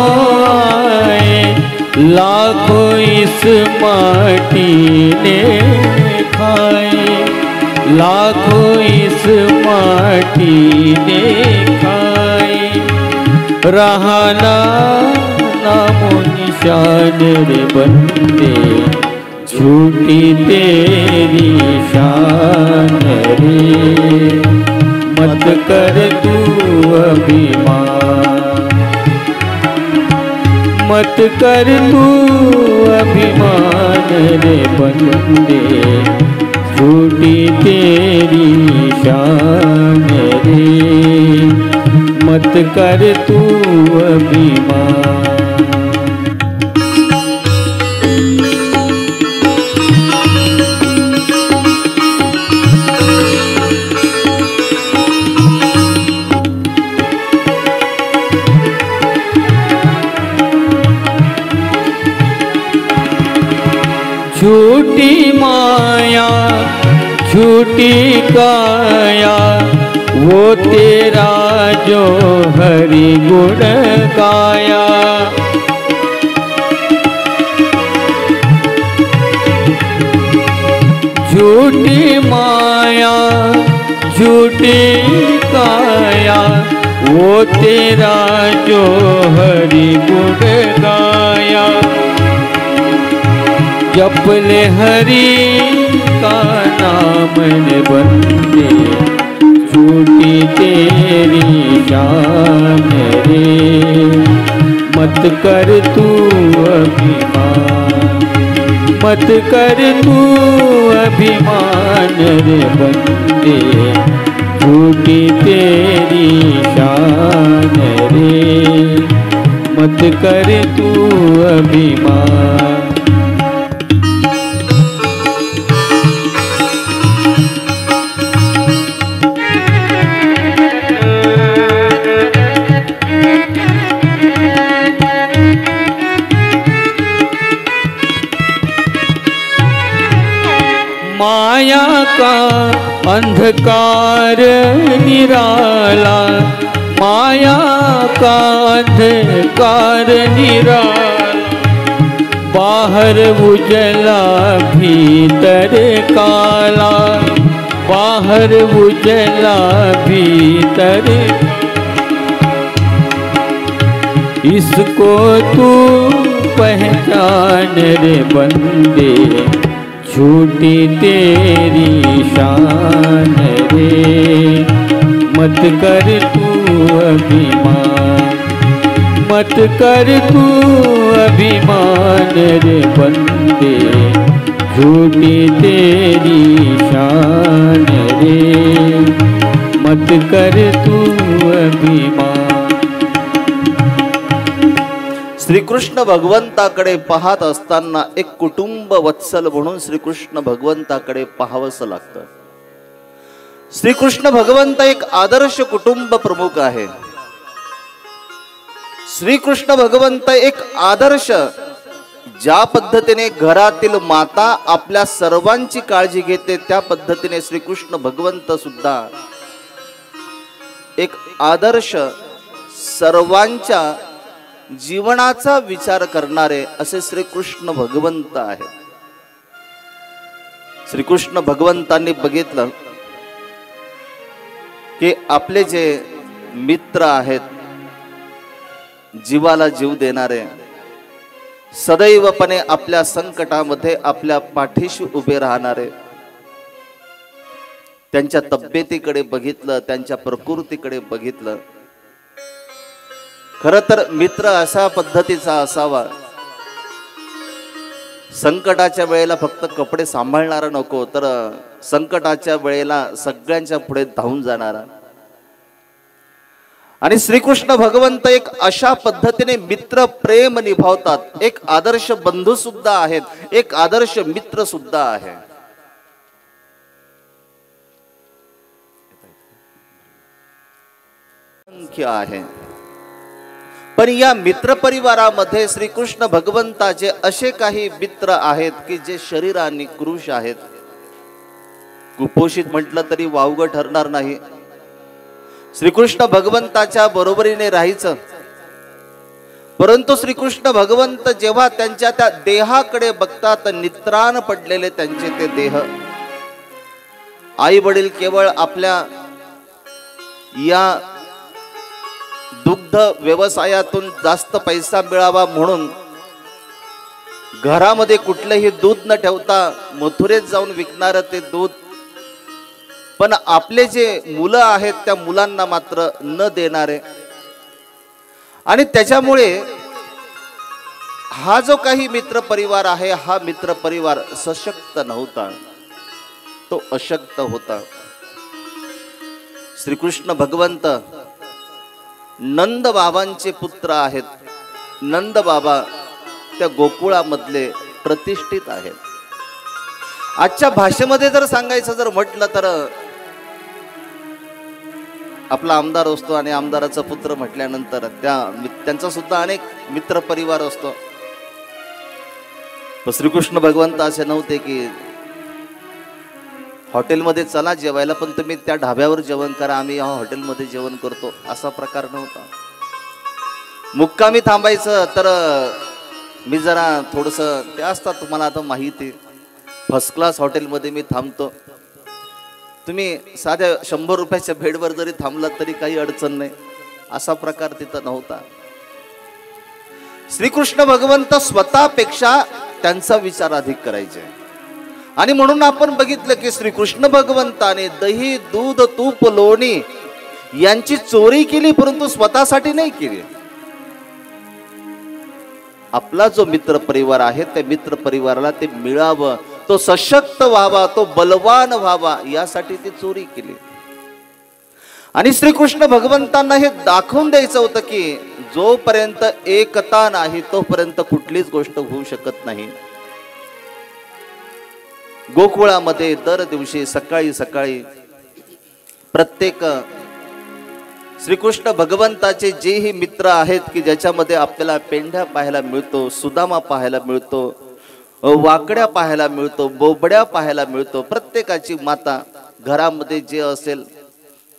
आए, लाखों इस माटी ने खाए, लाखों इस माटी ने खाए, रहा ना नामो निशान रे बंदे, झूठी तेरी शान रे, मत कर तू अभिमान, मत कर तू अभिमान रे बंदे, झूठी तेरी शान रे, मत कर तू अभिमान। झूठी माया झूठी काया, वो तेरा जो हरि गुण गाया, झूठी माया झूठी काया, वो तेरा जो हरि गुण गाया, जप ले हरि का नाम रे बंदे, झूठी तेरी शान रे, मत कर तू अभिमान, मत कर तू अभिमान रे बंदे, झूठी तेरी शान रे, मत कर तू अभिमान। माया का अंधकार निराला, माया का अंधकार निराला, बाहर उजला भीतर काला, बाहर उजला भीतर, इसको तू पहचान रे बंदे, झूठी तेरी शान रे, मत कर तू अभिमान, मत कर तू अभिमान रे बंदे, झूठी तेरी शान रे, मत कर तू अभिमान। श्रीकृष्ण भगवंताकडे पाहत असताना एक कुटुंब वत्सल म्हणून श्रीकृष्ण भगवंताकडे पाहावंसं लागतं। श्रीकृष्ण भगवंत एक आदर्श कुटुंब प्रमुख आहे। श्रीकृष्ण भगवंत एक आदर्श, ज्या पद्धतीने घरातील माता आपल्या सर्वांची काळजी घेते त्या पद्धतीने श्रीकृष्ण भगवंत सुद्धा एक आदर्श, सर्वांच्या जीवनाचा विचार करणारे असे श्रीकृष्ण भगवंत आहे। श्रीकृष्ण भगवंतांनी बघितलं की आपले जे मित्र आहेत, जीवाला जीव देणारे, सदैवपणे आपल्या संकटामध्ये आपल्या पाठीशी उभे राहणारे, त्यांच्या तब्येतीकडे बघितलं, त्यांच्या प्रकृतीकडे बघितलं। खरं तर मित्र अशा पद्धतीचा असावा, संकटाच्या वेळेला फक्त कपडे सांभाळणारा नको, तर संकटाच्या वेळेला सगळ्यांच्या पुढे धावून जाणारा. आणि श्रीकृष्ण भगवंत एक अशा पद्धतीने मित्र प्रेम निभावतात. एक आदर्श बंधू सुद्धा आहेत, एक आदर्श मित्र सुद्धा आहे. आहे पण या मित्र परिवारामध्ये श्रीकृष्ण भगवंताचे असे काही मित्र आहेत की जे शरीराने कृश आहेत. कुपोषित म्हटलं तरी वावगं ठरणार नाही. श्रीकृष्ण भगवंताच्या बरोबरीने राहायचं. परंतु श्रीकृष्ण भगवंत जेव्हा त्यांच्या त्या देहाकडे बघतात, निद्राण पडलेले त्यांचे ते देह. आई वडील केवळ आपल्या या दुग्ध व्यवसायातून जास्त पैसा मिळावा म्हणून घरामध्ये कुठलेही दूध न ठेवता मथुरेत जाऊन विकणारं ते दूध, पण आपले जे मुलं आहेत त्या मुलांना मात्र न देणारे. आणि त्याच्यामुळे हा जो काही मित्र परिवार आहे, हा मित्र परिवार सशक्त नव्हता, तो अशक्त होता. श्रीकृष्ण भगवंत नंद बाबांचे पुत्र आहेत. नंद बाबा त्या गोकुळामधले प्रतिष्ठित आहेत. आजच्या भाषेमध्ये जर सांगायचं जर म्हटलं तर आपला आमदार असतो आणि आमदाराचा पुत्र म्हटल्यानंतर त्यांचा सुद्धा अनेक मित्र परिवार असतो. श्रीकृष्ण भगवंत असे नव्हते की हॉटेलमध्ये चला जेवायला, पण तुम्ही त्या ढाब्यावर जेवण करा, आम्ही या हॉटेलमध्ये जेवण करतो, असा प्रकार नव्हता. मुक्कामी थांबायचं तर मी जरा थोडंसं ते असतात तुम्हाला आता माहिती, फर्स्ट क्लास हॉटेलमध्ये मी थांबतो. तुम्ही साध्या 100 रुपयाच्या बेडवर जरी थांबलात तरी काही अडचण नाही, असा प्रकार तिथं नव्हता. श्रीकृष्ण भगवंत स्वतःपेक्षा त्यांचा विचार अधिक करायचे. आणि म्हणून आपण बघितलं की श्रीकृष्ण भगवंताने दही दूध तूप लोणी यांची चोरी केली, परंतु स्वतःसाठी नाही केली. आपला जो मित्र परिवार आहे त्या मित्र परिवाराला ते मिळावं, तो सशक्त व्हावा, तो बलवान व्हावा, यासाठी ती चोरी केली. आणि श्रीकृष्ण भगवंतांना हे दाखवून द्यायचं होतं की जोपर्यंत एकता नाही तोपर्यंत कुठलीच गोष्ट होऊ शकत नाही. गोकुळामध्ये दर दिवशी सकाळी सकाळी प्रत्येक श्रीकृष्ण भगवंताचे जेही मित्र आहेत की ज्याच्यामध्ये आपल्याला पेंढ्या पाहायला मिळतो, सुदामा पाहायला मिळतो, वाकड्या पाहायला मिळतो, बोबड्या पाहायला मिळतो. प्रत्येकाची माता घरामध्ये जे असेल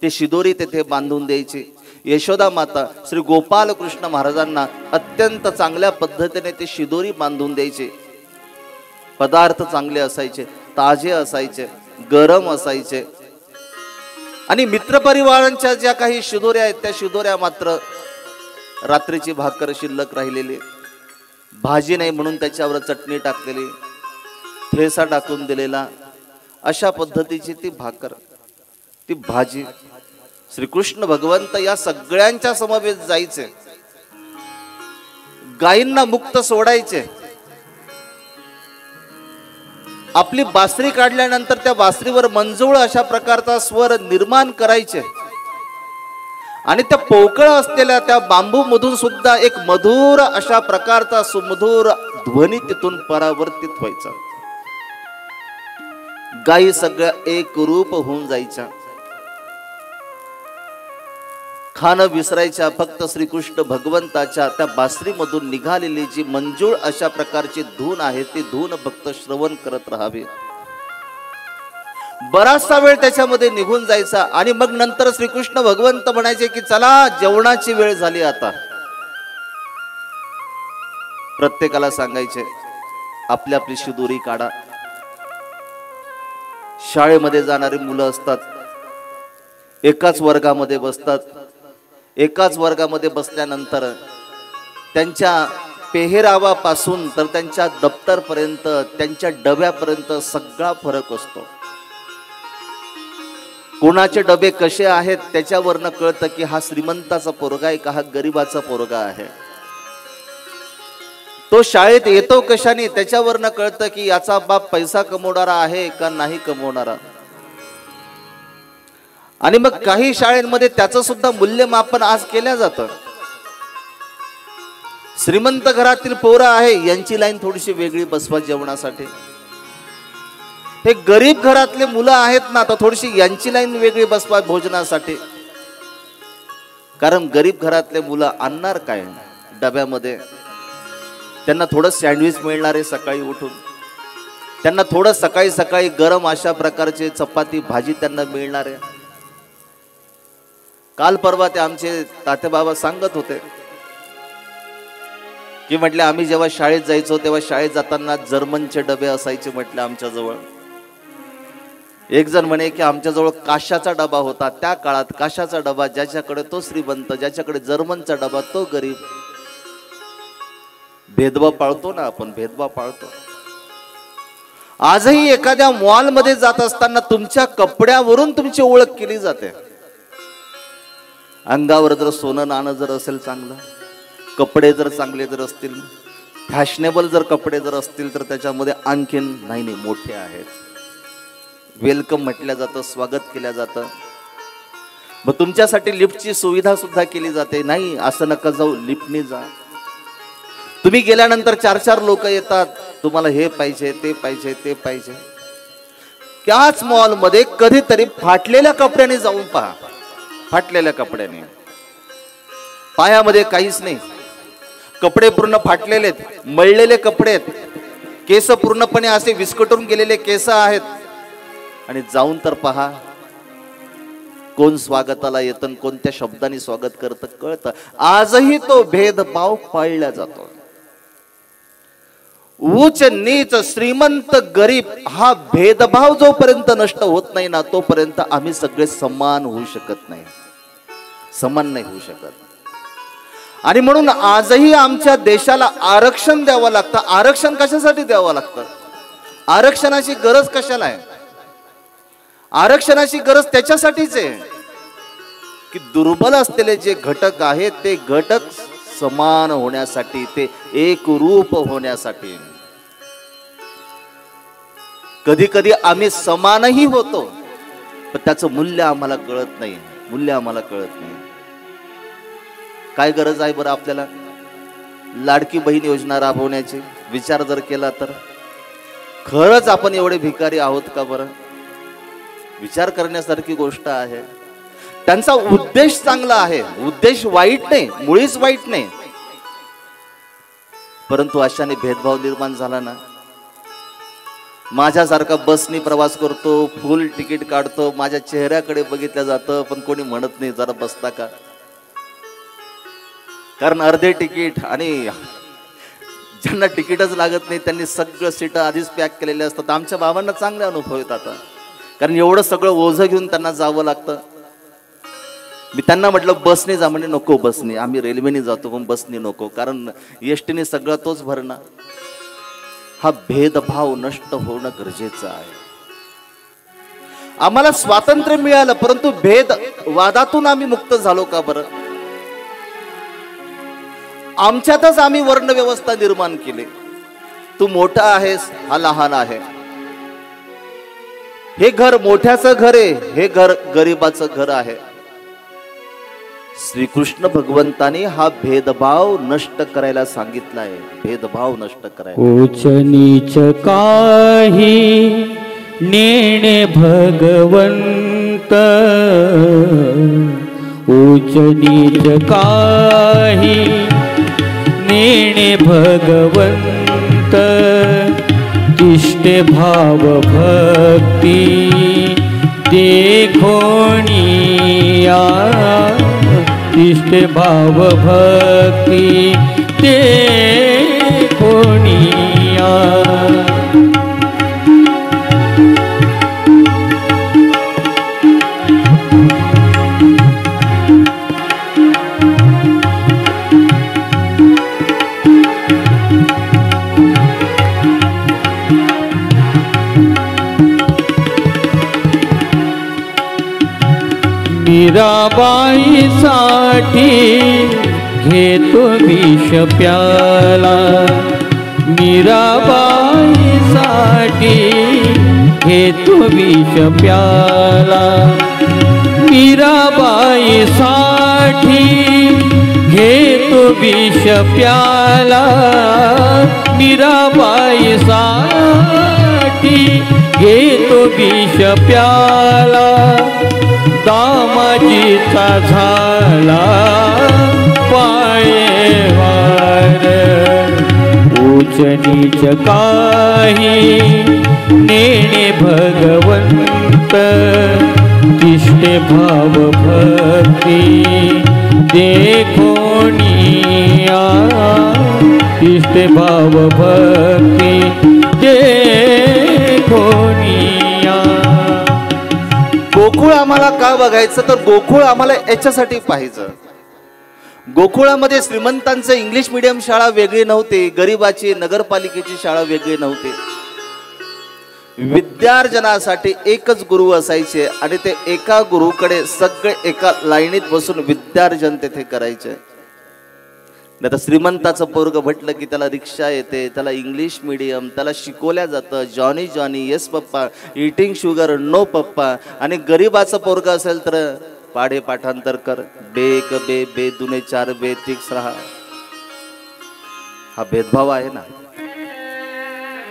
ते शिदोरी तेथे बांधून द्यायची. यशोदा माता श्री गोपाल कृष्ण महाराजांना अत्यंत चांगल्या पद्धतीने ते शिदोरी बांधून द्यायचे. पदार्थ चांगले असायचे, ताजे असायचे, गरम असायचे. आणि मित्रपरिवारांच्या ज्या काही शिदोऱ्या आहेत त्या शिदोऱ्या मात्र रात्रीची भाकर शिल्लक राहिलेली, भाजी नाही म्हणून त्याच्यावर चटणी टाकलेली, ठेसा टाकून दिलेला, अशा पद्धतीची ती भाकर, ती भाजी. श्रीकृष्ण भगवंत या सगळ्यांच्या समवेत जायचे. गायींना मुक्त सोडायचे. आपली बासरी काढल्यानंतर त्या बासरीवर मंजुळ अशा प्रकारचा स्वर निर्माण करायचे. आणि त्या पोकळ असलेल्या त्या बांबू मधून सुद्धा एक मधुर अशा प्रकारचा सुमधुर ध्वनी तिथून परावर्तित व्हायचा. गायी सगळ्या एक रूप होऊन जायच्या, खाणं विसरायच्या. फक्त श्रीकृष्ण भगवंताच्या त्या बासरीमधून निघालेली जी मंजूळ अशा प्रकारची धून आहे ती धून फक्त श्रवण करत राहावे. बराचसा वेळ त्याच्यामध्ये निघून जायचा. आणि मग नंतर श्रीकृष्ण भगवंत म्हणायचे की चला जेवणाची वेळ झाली आता. प्रत्येकाला सांगायचे आपली आपली शिदोरी काढा. शाळेमध्ये जाणारी मुलं असतात, एकाच वर्गामध्ये बसतात. एकाच वर्गामध्ये बसल्यानंतर त्यांच्या पेहरावापासून तर त्यांच्या दप्तरपर्यंत, त्यांच्या डब्यापर्यंत सगळा फरक असतो. कोणाचे डबे कसे आहेत त्याच्यावरनं कळतं की हा श्रीमंताचा पोरगा आहे का हा गरीबाचा पोरगा आहे. तो शाळेत येतो कशाने त्याच्यावरनं कळतं की याचा बाप पैसा कमवणारा आहे का नाही कमवणारा. आणि मग काही शाळेमध्ये त्याचं सुद्धा मूल्यमापन आज केलं जातं. श्रीमंत घरातील पोरं आहे यांची लाईन थोडीशी वेगळी बसवा जेवणासाठी. हे गरीब घरातले मुलं आहेत ना तर थोडीशी यांची लाईन वेगळी बसवा भोजनासाठी. कारण गरीब घरातले मुलं आणणार काय डब्यामध्ये. त्यांना थोडं सँडविच मिळणार आहे सकाळी उठून. त्यांना थोडं सकाळी सकाळी गरम अशा प्रकारचे चपाती भाजी त्यांना मिळणार आहे. काल परवा ते आमचे तात्याबाबा सांगत होते की म्हटले आम्ही जेव्हा शाळेत जायचो तेव्हा शाळेत जाताना जर्मनचे डबे असायचे म्हटले आमच्या जवळ. एक जण म्हणे की आमच्याजवळ काशाचा डबा होता. त्या काळात काशाचा डबा ज्याच्याकडे तो श्रीमंत, ज्याच्याकडे जर्मनचा डबा तो गरीब. भेदभाव पाळतो ना आपण, भेदभाव पाळतो. आजही एखाद्या मॉलमध्ये जात असताना तुमच्या कपड्यावरून तुमची ओळख केली जाते. अंगावर जर सोनं नाणं जर असेल चांगलं, कपडे जर चांगले जर असतील, फॅशनेबल जर कपडे जर असतील तर त्याच्यामध्ये आणखीन नाही मोठे आहेत. वेलकम म्हटलं जातं, स्वागत केलं जातं. मग तुमच्यासाठी लिफ्टची सुविधा सुद्धा केली जाते. नाही असं नका जाऊ, लिफ्टने जा. तुम्ही गेल्यानंतर 4-4 लोक येतात, तुम्हाला हे पाहिजे ते पाहिजे ते पाहिजे. त्याच मॉलमध्ये कधीतरी फाटलेल्या कपड्याने जाऊन पहा. फाटलेल्या कपड्याने पायामध्ये काहीच नाही, कपडे पूर्ण फाटलेले आहेत, मळलेले कपडे आहेत, केस पूर्णपणे असे विस्कटून गेलेले केस आहेत. आणि जाऊन तर पहा कोण स्वागताला येतं, कोणत्या शब्दाने स्वागत करतं कळतं. आजही तो भेदभाव पाळला जातो. उच्च नीच श्रीमंत गरीब हा भेदभाव जोपर्यंत नष्ट होत नाही ना तोपर्यंत आम्ही सगळे समान होऊ शकत नाही, समान नाही होऊ शकत. आणि म्हणून आजही आमच्या देशाला आरक्षण द्यावं लागतं. आरक्षण कशासाठी द्यावं लागतं? आरक्षणाची गरज कशाला आहे? आरक्षणाची गरज त्याच्यासाठीच आहे की दुर्बल असलेले जे घटक आहेत ते घटक समान होण्यासाठी, ते एक रूप होण्यासाठी. कधी कधी आम्ही समानही होतो पण त्याचं मूल्य आम्हाला कळत नाही, मूल्य आम्हाला कळत नाही. काय गरज आहे बरं आपल्याला लाडकी बहीण योजना राबवण्याची? विचार जर केला तर खरंच आपण एवढे भिकारी आहोत का बरं? विचार करण्यासारखी गोष्ट आहे. त्यांचा उद्देश चांगला आहे, उद्देश वाईट नाही, मुळीच वाईट नाही. परंतु अशाने भेदभाव निर्माण झाला ना. माझ्यासारखा बसनी प्रवास करतो, फुल तिकीट काढतो, माझ्या चेहऱ्याकडे बघितलं जातं पण कोणी म्हणत नाही जरा बसता का. कारण अर्धे तिकीट आणि ज्यांना तिकीटच लागत नाही त्यांनी सगळं सीट आधीच पॅक केलेले असतात. आमच्या बाबांना चांगले अनुभव येतात कारण एवढं सगळं ओझं घेऊन त्यांना जावं लागतं. मी त्यांना म्हटलं बसने जा, म्हणे नको बसने, आम्ही रेल्वेने जातो पण बसने नको, कारण एसटीने सगळं तोच भरणा. हा भेदभाव नष्ट होणं गरजेचं आहे. आम्हाला स्वातंत्र्य मिळालं परंतु भेदवादातून आम्ही मुक्त झालो का बरं? आमच्यातच आम्ही वर्ण व्यवस्था निर्माण केली. तू मोठा आहेस, हा लहान आहे. हे घर मोठ्याचं घर आहे, हे घर गरीबाचं घर आहे. श्रीकृष्ण भगवंताने हा भेदभाव नष्ट करायला सांगितलाय, भेदभाव नष्ट करायला. उच्च नीच काही नेणे भगवंत, उच्च नीच काही नेणे भगवंत, तिष्ठे भाव भक्ती देखोनिया, तिष्ठे भाव भक्ती देखोनिया. मीराबाईसाठी घेतो विष प्याला, मीराबाईसाठी घेतो विष प्याला, मीराबाईसाठी घेतो विष प्याला, मीराबाईसाठी घेतो विष प्याला, दामाजीचा झाला पायवार, उच नीच काही नेणे भगवंत, तिष्ठे भाव भक्ती देखोनिया, तिष्ठे भाव भक्ती देखोनिया. गोकुळ आम्हाला का बघायचं, तर गोकुळ आम्हाला याच्यासाठी पाहायचं. गोकुळामध्ये श्रीमंतांचं इंग्लिश मीडियम शाळा वेगळी नव्हती, गरिबाची नगरपालिकेची शाळा वेगळी नव्हती. विद्यार्जनासाठी एकच गुरु असायचे आणि ते एका गुरुकडे सगळे एका लाईनीत बसून विद्यार्जन तेथे करायचे. आता श्रीमंताचं पोरग म्हटलं की त्याला रिक्षा येते, त्याला इंग्लिश मीडियम, त्याला शिकवल्या जातं Johnny Johnny yes papa, eating sugar no पप्पा. आणि गरिबाचं पोरग असेल तर पाढे पाठांतर कर, बे एक बे बे दुने चार बे तिक्स रहा. हा भेदभाव आहे ना,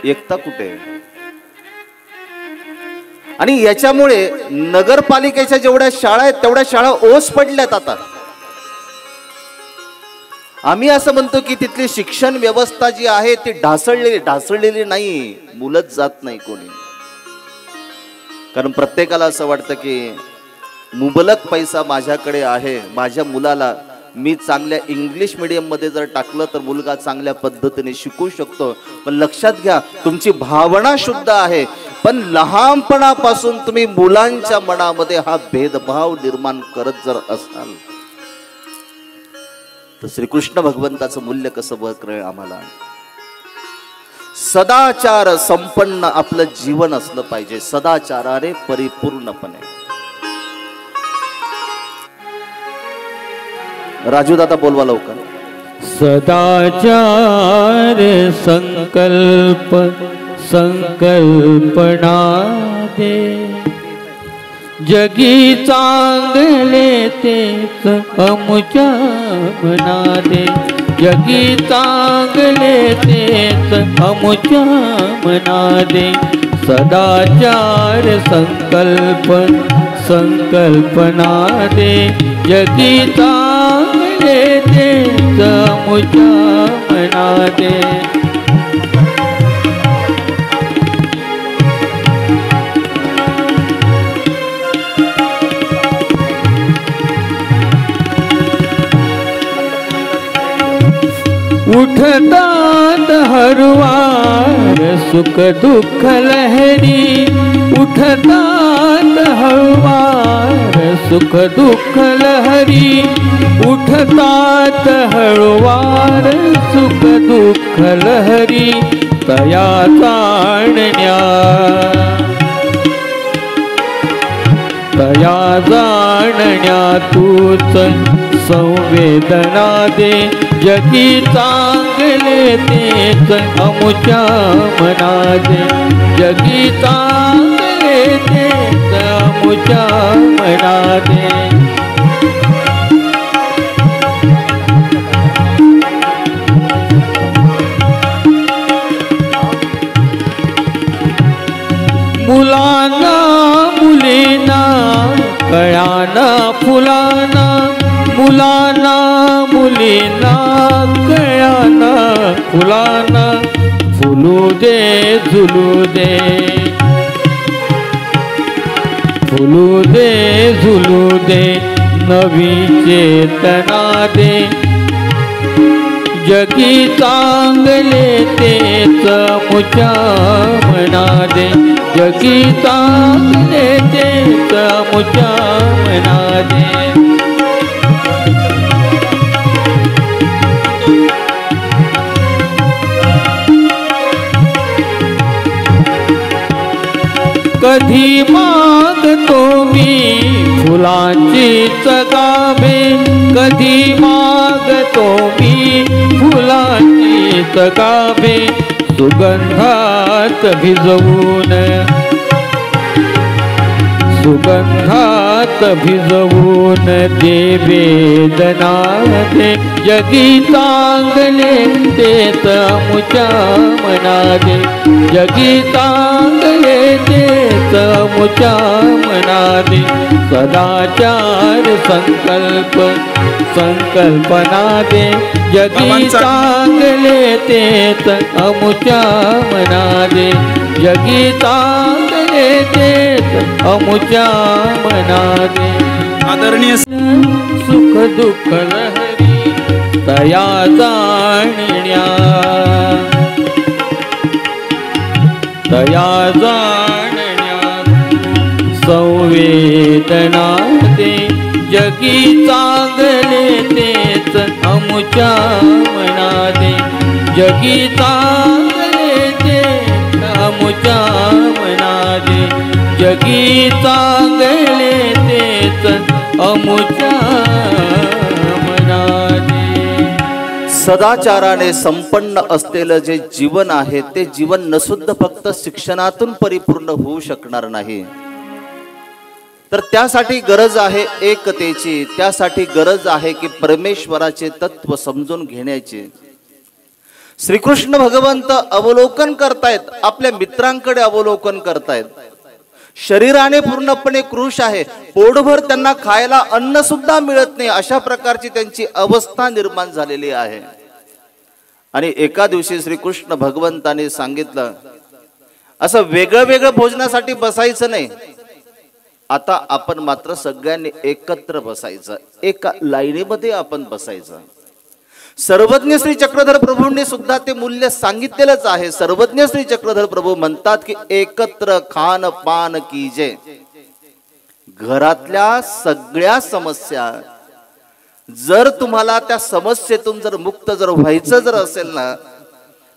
एकता कुठे? आणि याच्यामुळे नगरपालिकेच्या जेवढ्या शाळा आहेत तेवढ्या शाळा ओस पडल्यात. आता आम्ही असं म्हणतो की तिथली शिक्षण व्यवस्था जी आहे ती ढासळलेली नाही, मुलंच जात नाही कोणी. कारण प्रत्येकाला असं वाटतं की मुबलक पैसा माझ्याकडे आहे, माझ्या मुलाला मी चांगल्या इंग्लिश मीडियम मध्ये जर टाकलं तर मुलगा चांगल्या पद्धतीने शिकू शकतो. पण लक्षात घ्या, तुमची भावना शुद्ध आहे, पण लहानपणापासून तुम्ही मुलांच्या मनामध्ये हा भेदभाव निर्माण करत जर असाल तर श्रीकृष्ण भगवंताचं मूल्य कसं कळेल आम्हाला. सदाचार संपन्न आपलं जीवन असलं पाहिजे, सदाचाराने परिपूर्णपणे. राजू दादा बोलवा लवकर. सदाचार संकल्प संकल्पना दे, जगी चांगले तेच अमुच्या मना दे, जगी चांगले तेच अमुच्या मना दे. सदाचार संकल्प संकल्पना दे, जगी चांगले तेच अमुच्या मना दे. उठतात हरवार सुख दुःख लहरी, उठतात हळवार सुख दुःख लहरी, उठतात हळवार सुख दुःख लहरी. तया जाणण्या तया जाणण्या तूच संवेदना दे, जगी चांगले तेच अमुच्या मना दे, जगी चांगले तेच अमुच्या मना दे. मुलांना मुलींना कळ्याना फुलांना, मुलांना मुलींना कळ्याना फुलांना. फुलू दे झुलू दे, फुलू दे झुलू दे, नवी चेतना दे, जगी चांगले तेच मुच्या मना दे, जगी चांगले तेच मुच्या मना दे. कधी मागतो मी फुलांचीच गावे, कधी मागतो मी फुलांचीच गावे. सुगंधात भिजवून ते वेदना दे जगी चांगले देत अमुच्या मना दे जगी चांगले देत अमुच्या मना दे सदाचार संकल्पना दे जगी चांगले देत अमुच्या मना दे जगी चांगले देत अमुच्या मना दे आदरणीय सुख दुःख लहरी तया जाणण्या संवेदना दे जगी चांगले तेच अमुच्या मना दे जगी चांगले तेच अमुच्या मना दे जगी चांगले तेच अमुच्या मना दे सदाचाराने संपन्न असलेलं जे जीवन आहे ते जीवन नसुद्धा फक्त शिक्षणातून परिपूर्ण होऊ शकणार नाही, तर त्यासाठी गरज आहे एकतेची, त्यासाठी गरज आहे की परमेश्वराचे तत्व समजून घेण्याची. श्रीकृष्ण भगवंत अवलोकन करतायत, आपल्या मित्रांकडे अवलोकन करतायत. शरीराने पूर्णपणे कृश आहे, पोटभर त्यांना खायला अन्न सुद्धा मिळत नाही, अशा प्रकारची त्यांची अवस्था निर्माण झालेली आहे. आणि एका दिवशी श्रीकृष्ण भगवंताने सांगितलं, असं वेगळं वेगळं भोजनासाठी बसायचं नाही, आता आपण मात्र सगळ्यांनी एकत्र बसायचं, एका लाईनीमध्ये आपण बसायचं. सर्वज्ञ श्री चक्रधर प्रभूंनी सुद्धा ते मूल्य सांगितलेलंच आहे. सर्वज्ञ श्री चक्रधर प्रभू म्हणतात की एकत्र खान पान कीजे. घरातल्या सगळ्या समस्या जर तुम्हाला त्या समस्येतून जर मुक्त जर व्हायचं जर असेल ना,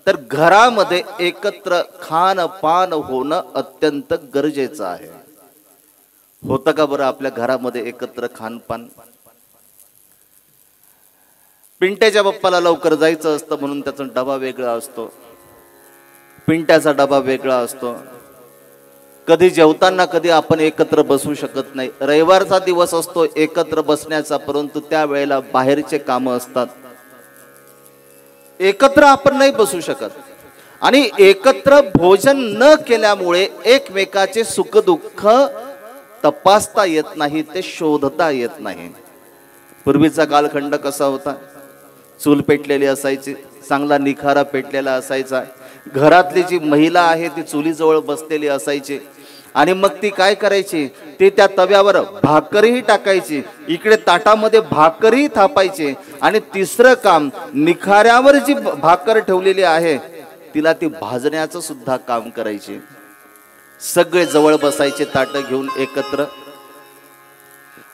तर घरामध्ये एकत्र खान पान होणं अत्यंत गरजेचं आहे. होतं का बरं आपल्या घरामध्ये एकत्र खानपान? पिंट्याच्या बाप्पाला लवकर जायचं असतं म्हणून त्याचा डबा वेगळा असतो, पिंट्याचा डबा वेगळा असतो. कधी जेवताना कधी आपण एकत्र बसू शकत नाही. रविवारचा दिवस असतो एकत्र बसण्याचा, परंतु त्या वेळेला बाहेरचे कामं असतात, एकत्र आपण नाही बसू शकत. आणि एकत्र भोजन न केल्यामुळे एकमेकाचे सुखदुःख तपासता येत नाही, ते शोधता येत नाही. पूर्वीचा कालखंड कसा होता? चूल पेटलेली असायची, चांगला निखारा पेटलेला असायचा, घरातली जी महिला आहे ती चुलीजवळ बसलेली असायची. आणि मग ती काय करायची, ती त्या तव्यावर भाकरीही टाकायची, इकडे ताटामध्ये भाकरी थापायची. आणि तिसरं काम, निखाऱ्यावर जी भाकर ठेवलेली आहे तिला ती भाजण्याचं सुद्धा काम करायची. सगळे जवळ बसायचे ताट घेऊन एकत्र.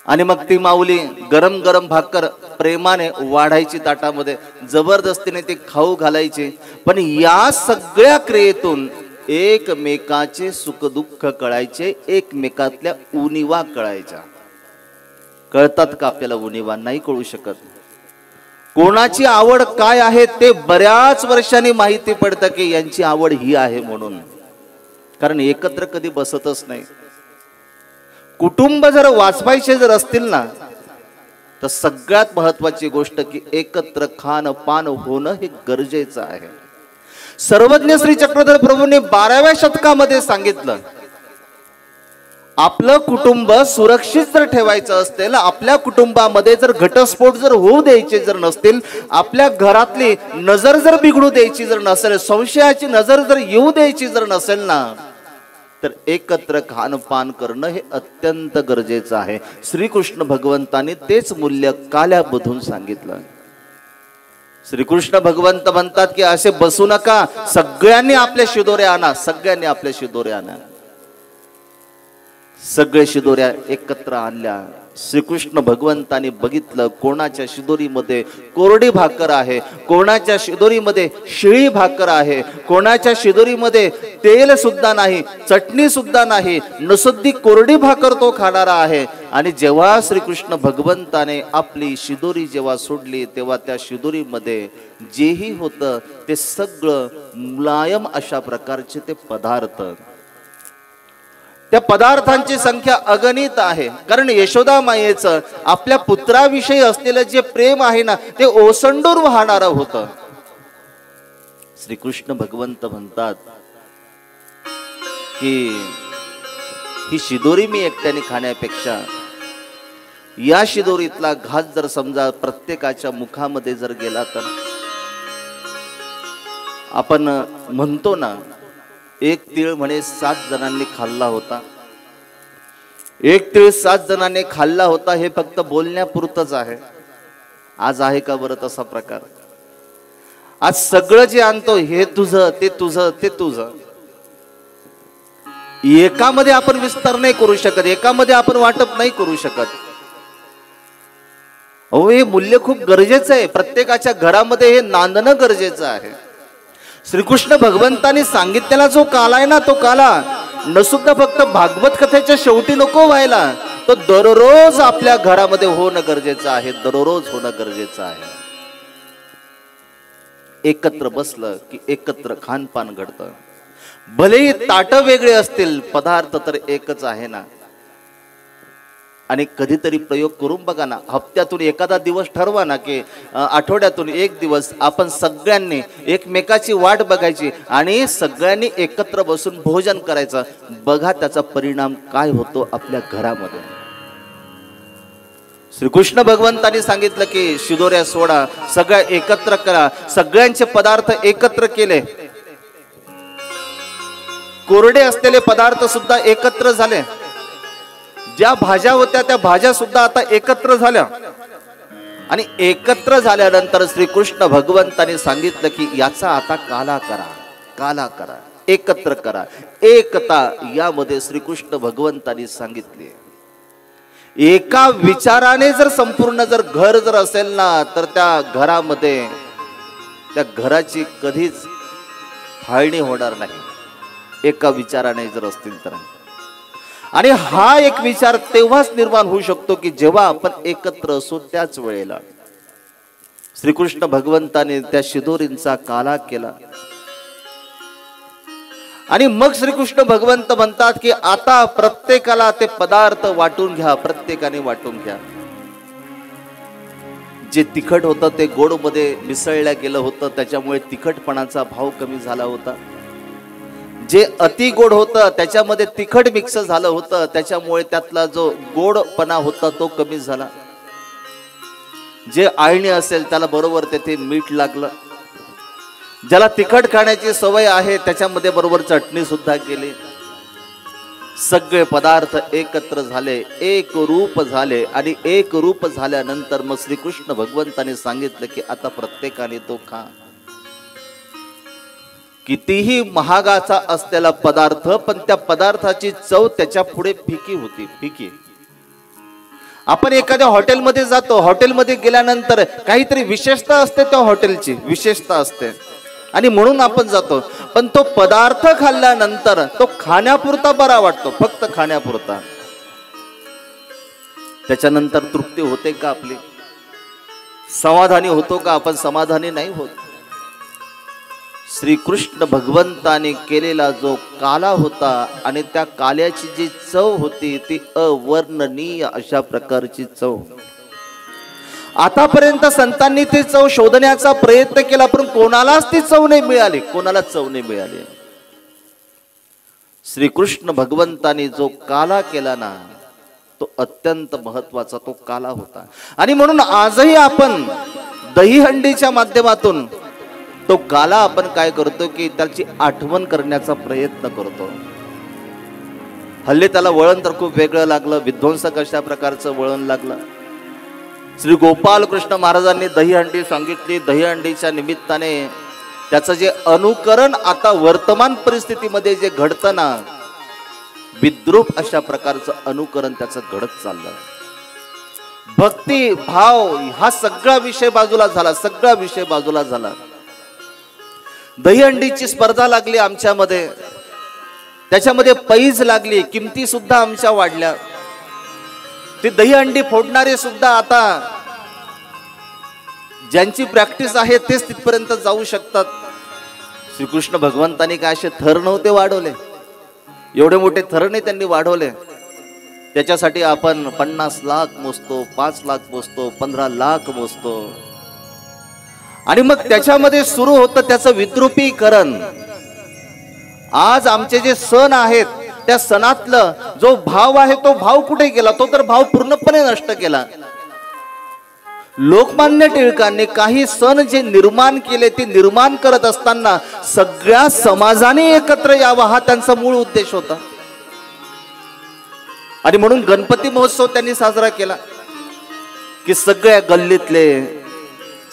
आणि मग ती माऊली गरम गरम भाकर प्रेमाने वाढायची ताटामध्ये, जबरदस्तीने ती खाऊ घालायची. पण या सगळ्या क्रियेतून एकमेकाचे सुखदुःख कळायचे, एकमेकातल्या उणिवा कळायच्या. कळतात का आपल्याला उणिवा? नाही कळू शकत. कोणाची आवड काय आहे ते बऱ्याच वर्षांनी माहिती पडतं की यांची आवड ही आहे म्हणून, कारण एकत्र कधी बसतच नाही. कुटुंब जर वाचवायचे जर असतील ना, तर सगळ्यात महत्वाची गोष्ट की एकत्र खान पान होणं हे गरजेचं आहे. सर्वज्ञ श्री चक्रधर प्रभूंनी 12व्या शतकामध्ये सांगितलं, आपलं कुटुंब सुरक्षित जर ठेवायचं असेल, आपल्या कुटुंबामध्ये जर घटस्फोट जर होऊ द्यायचे जर नसतील, आपल्या घरातली नजर जर बिघडू द्यायची जर नसेल, संशयाची नजर जर येऊ द्यायची जर नसेल ना, तर एकत्र खानपान करणं हे अत्यंत गरजेचं आहे. श्रीकृष्ण भगवंतांनी तेच मूल्य काल्यामधून सांगितलं. श्रीकृष्ण भगवंत म्हणतात की असे बसू नका, सगळ्यांनी आपल्या शिदोऱ्या आणा, सगळ्यांनी आपल्या शिदोऱ्या आणा. सगळे शिदोऱ्या एकत्र आणल्या. श्रीकृष्ण भगवंतांनी बघितलं, कोणाच्या शिदोरीमध्ये कोरडी भाकर आहे, कोणाच्या शिदोरीमध्ये शिळी भाकर आहे, कोणाच्या शिदोरीमध्ये तेल सुद्धा नाही, चटणी सुद्धा नाही, नुसती कोरडी भाकर तो खाणारा आहे. आणि जेव्हा श्रीकृष्ण भगवंताने आपली शिदोरी जेव्हा सोडली तेव्हा त्या शिदोरीमध्ये जेही होतं ते सगळं मुलायम अशा प्रकारचे ते पदार्थ, त्या पदार्थांची संख्या अगणित आहे. कारण यशोदा मायेचं आपल्या पुत्राविषयी असलेलं जे प्रेम आहे ना ते ओसंडून वाहणारं होतं. श्रीकृष्ण भगवंत म्हणतात की ही शिदोरी मी एकट्याने खाण्यापेक्षा या शिदोरीतला घास जर समजा प्रत्येकाच्या मुखामध्ये जर गेला तर, आपण म्हणतो ना एक तीळ म्हणे 7 जणांनी खाल्ला होता, एक तीळ 7 जणांनी खाल्ला होता हे फक्त बोलण्यापुरतच आहे. आज आहे का बरं तसा प्रकार? आज सगळं जे आणतो हे तुझं, ते तुझं, ते तुझं. एकामध्ये आपण विस्तार नाही करू शकत, एकामध्ये आपण वाटप नाही करू शकत. अहो हे मूल्य खूप गरजेचं आहे. प्रत्येकाच्या घरामध्ये हे नांदणं गरजेचं आहे. श्रीकृष्ण भगवंतांनी सांगितलेला जो काला आहे ना तो काला नसुद्धा फक्त भागवत कथेच्या शेवटी नको व्हायला, तो दररोज आपल्या घरामध्ये होणं गरजेचं आहे, दररोज होणं गरजेचं आहे. एकत्र बसलं की एकत्र खानपान घडतं. भलेही ताट वेगळे असतील, पदार्थ तर एकच आहे ना. आणि कधीतरी प्रयोग करून बघा ना, हप्त्यातून एखादा दिवस ठरवा ना की आठवड्यातून एक दिवस आपण सगळ्यांनी एकमेकाची वाट बघायची आणि सगळ्यांनी एकत्र बसून भोजन करायचं. बघा त्याचा परिणाम काय होतो आपल्या घरामध्ये. श्रीकृष्ण भगवंतांनी सांगितलं की शिदोऱ्या सोडा, सगळ्या एकत्र करा. सगळ्यांचे पदार्थ एकत्र केले, कोरडे असलेले पदार्थ सुद्धा एकत्र झाले. ज्या भाज्या होत्या त्या भाज्या सुद्धा आता एकत्र झाल्या. आणि एकत्र झाल्यानंतर श्रीकृष्ण भगवंतांनी सांगितलं की याचा आता काला करा, काला करा, एकत्र करा. एकता यामध्ये श्रीकृष्ण भगवंतांनी सांगितली. एका विचाराने जर संपूर्ण जर घर जर असेल ना तर त्या घरामध्ये त्या घराची कधीच फाळणी होणार नाही, एका विचाराने जर असतील तर. आणि हा एक विचार तेव्हाच निर्माण होऊ शकतो की जेव्हा आपण एकत्र असू. त्याच वेळेला श्रीकृष्ण भगवंताने त्या शिदोरींचा काला केला आणि मग श्रीकृष्ण भगवंत म्हणतात की आता प्रत्येकाला ते पदार्थ वाटून घ्या, प्रत्येकाने वाटून घ्या. जे तिखट होतं ते गोड मध्ये मिसळल्या गेलं होतं, त्याच्यामुळे तिखटपणाचा भाव कमी झाला होता. जे अति गोड होतं त्याच्यामध्ये तिखट मिक्स झालं होतं, त्याच्यामुळे त्यातला जो गोडपणा होता तो कमी झाला. जे आळणी असेल त्याला बरोबर तेथे मीठ लागलं. ज्याला तिखट खाण्याची सवय आहे त्याच्यामध्ये बरोबर चटणी सुद्धा केली. सगळे पदार्थ एकत्र झाले, एक रूप झाले. आणि एक रूप झाल्यानंतर मग श्रीकृष्ण भगवंताने सांगितलं की आता प्रत्येकाने तो खा. कितीही महागाचा असलेला पदार्थ, पण त्या पदार्थाची चव त्याच्या पुढे फिकी होती, फिकी. आपण एखाद्या हॉटेलमध्ये जातो, हॉटेलमध्ये गेल्यानंतर काहीतरी विशेषता असते, त्या हॉटेलची विशेषता असते आणि म्हणून आपण जातो. पण तो पदार्थ खाल्ल्यानंतर तो खाण्यापुरता बरा वाटतो, फक्त खाण्यापुरता. त्याच्यानंतर तृप्ती होते का आपली? समाधानी होतो का आपण? समाधानी नाही होत. श्रीकृष्ण भगवंताने केलेला जो काला होता आणि त्या काल्याची जी चव होती ती अवर्णनीय अशा प्रकारची चव. आतापर्यंत संतांनी ती चव शोधण्याचा प्रयत्न केला पण कोणालाच ती चव नाही मिळाली, कोणालाच चव नाही मिळाली. श्रीकृष्ण भगवंताने जो काला केला ना तो अत्यंत महत्वाचा तो काला होता. आणि म्हणून आजही आपण दहीहंडीच्या माध्यमातून तो काला आपण काय करतो की त्याची आठवण करण्याचा प्रयत्न करतो. हल्ली त्याला वळण तर खूप वेगळं लागलं, विध्वंसक अशा प्रकारचं वळण लागलं. श्री गोपाल कृष्ण महाराजांनी दहीहंडी सांगितली. दहीहंडीच्या निमित्ताने त्याचं जे अनुकरण आता वर्तमान परिस्थितीमध्ये जे घडतं ना, विद्रूप अशा प्रकारचं अनुकरण त्याचं घडत चाललं. भक्ती भाव हा सगळा विषय बाजूला झाला, सगळा विषय बाजूला झाला. दहीहंडीची स्पर्धा लागली आमच्यामध्ये, त्याच्यामध्ये पैज लागली, किमती सुद्धा आमच्या वाढल्या. ते दहीहंडी फोडणारे सुद्धा आता ज्यांची प्रॅक्टिस आहे तेच तिथपर्यंत जाऊ शकतात. श्रीकृष्ण भगवंतांनी काय असे थर नव्हते वाढवले, एवढे मोठे थर नाही त्यांनी वाढवले. त्याच्यासाठी आपण 50 लाख मोजतो, 5 लाख मोजतो, 15 लाख मोजतो. आणि मग त्याच्यामध्ये सुरू होतं त्याचं विद्रुपीकरण. आज आमचे जे सण आहेत त्या सणातलं जो भाव आहे तो भाव कुठे गेला? तो तर भाव पूर्णपणे नष्ट केला. लोकमान्य टिळकांनी काही सण जे निर्माण केले ते निर्माण करत असताना सगळ्या समाजाने एकत्र यावा हा त्यांचा मूळ उद्देश होता. आणि म्हणून गणपती महोत्सव त्यांनी साजरा केला की सगळ्या गल्लीतले,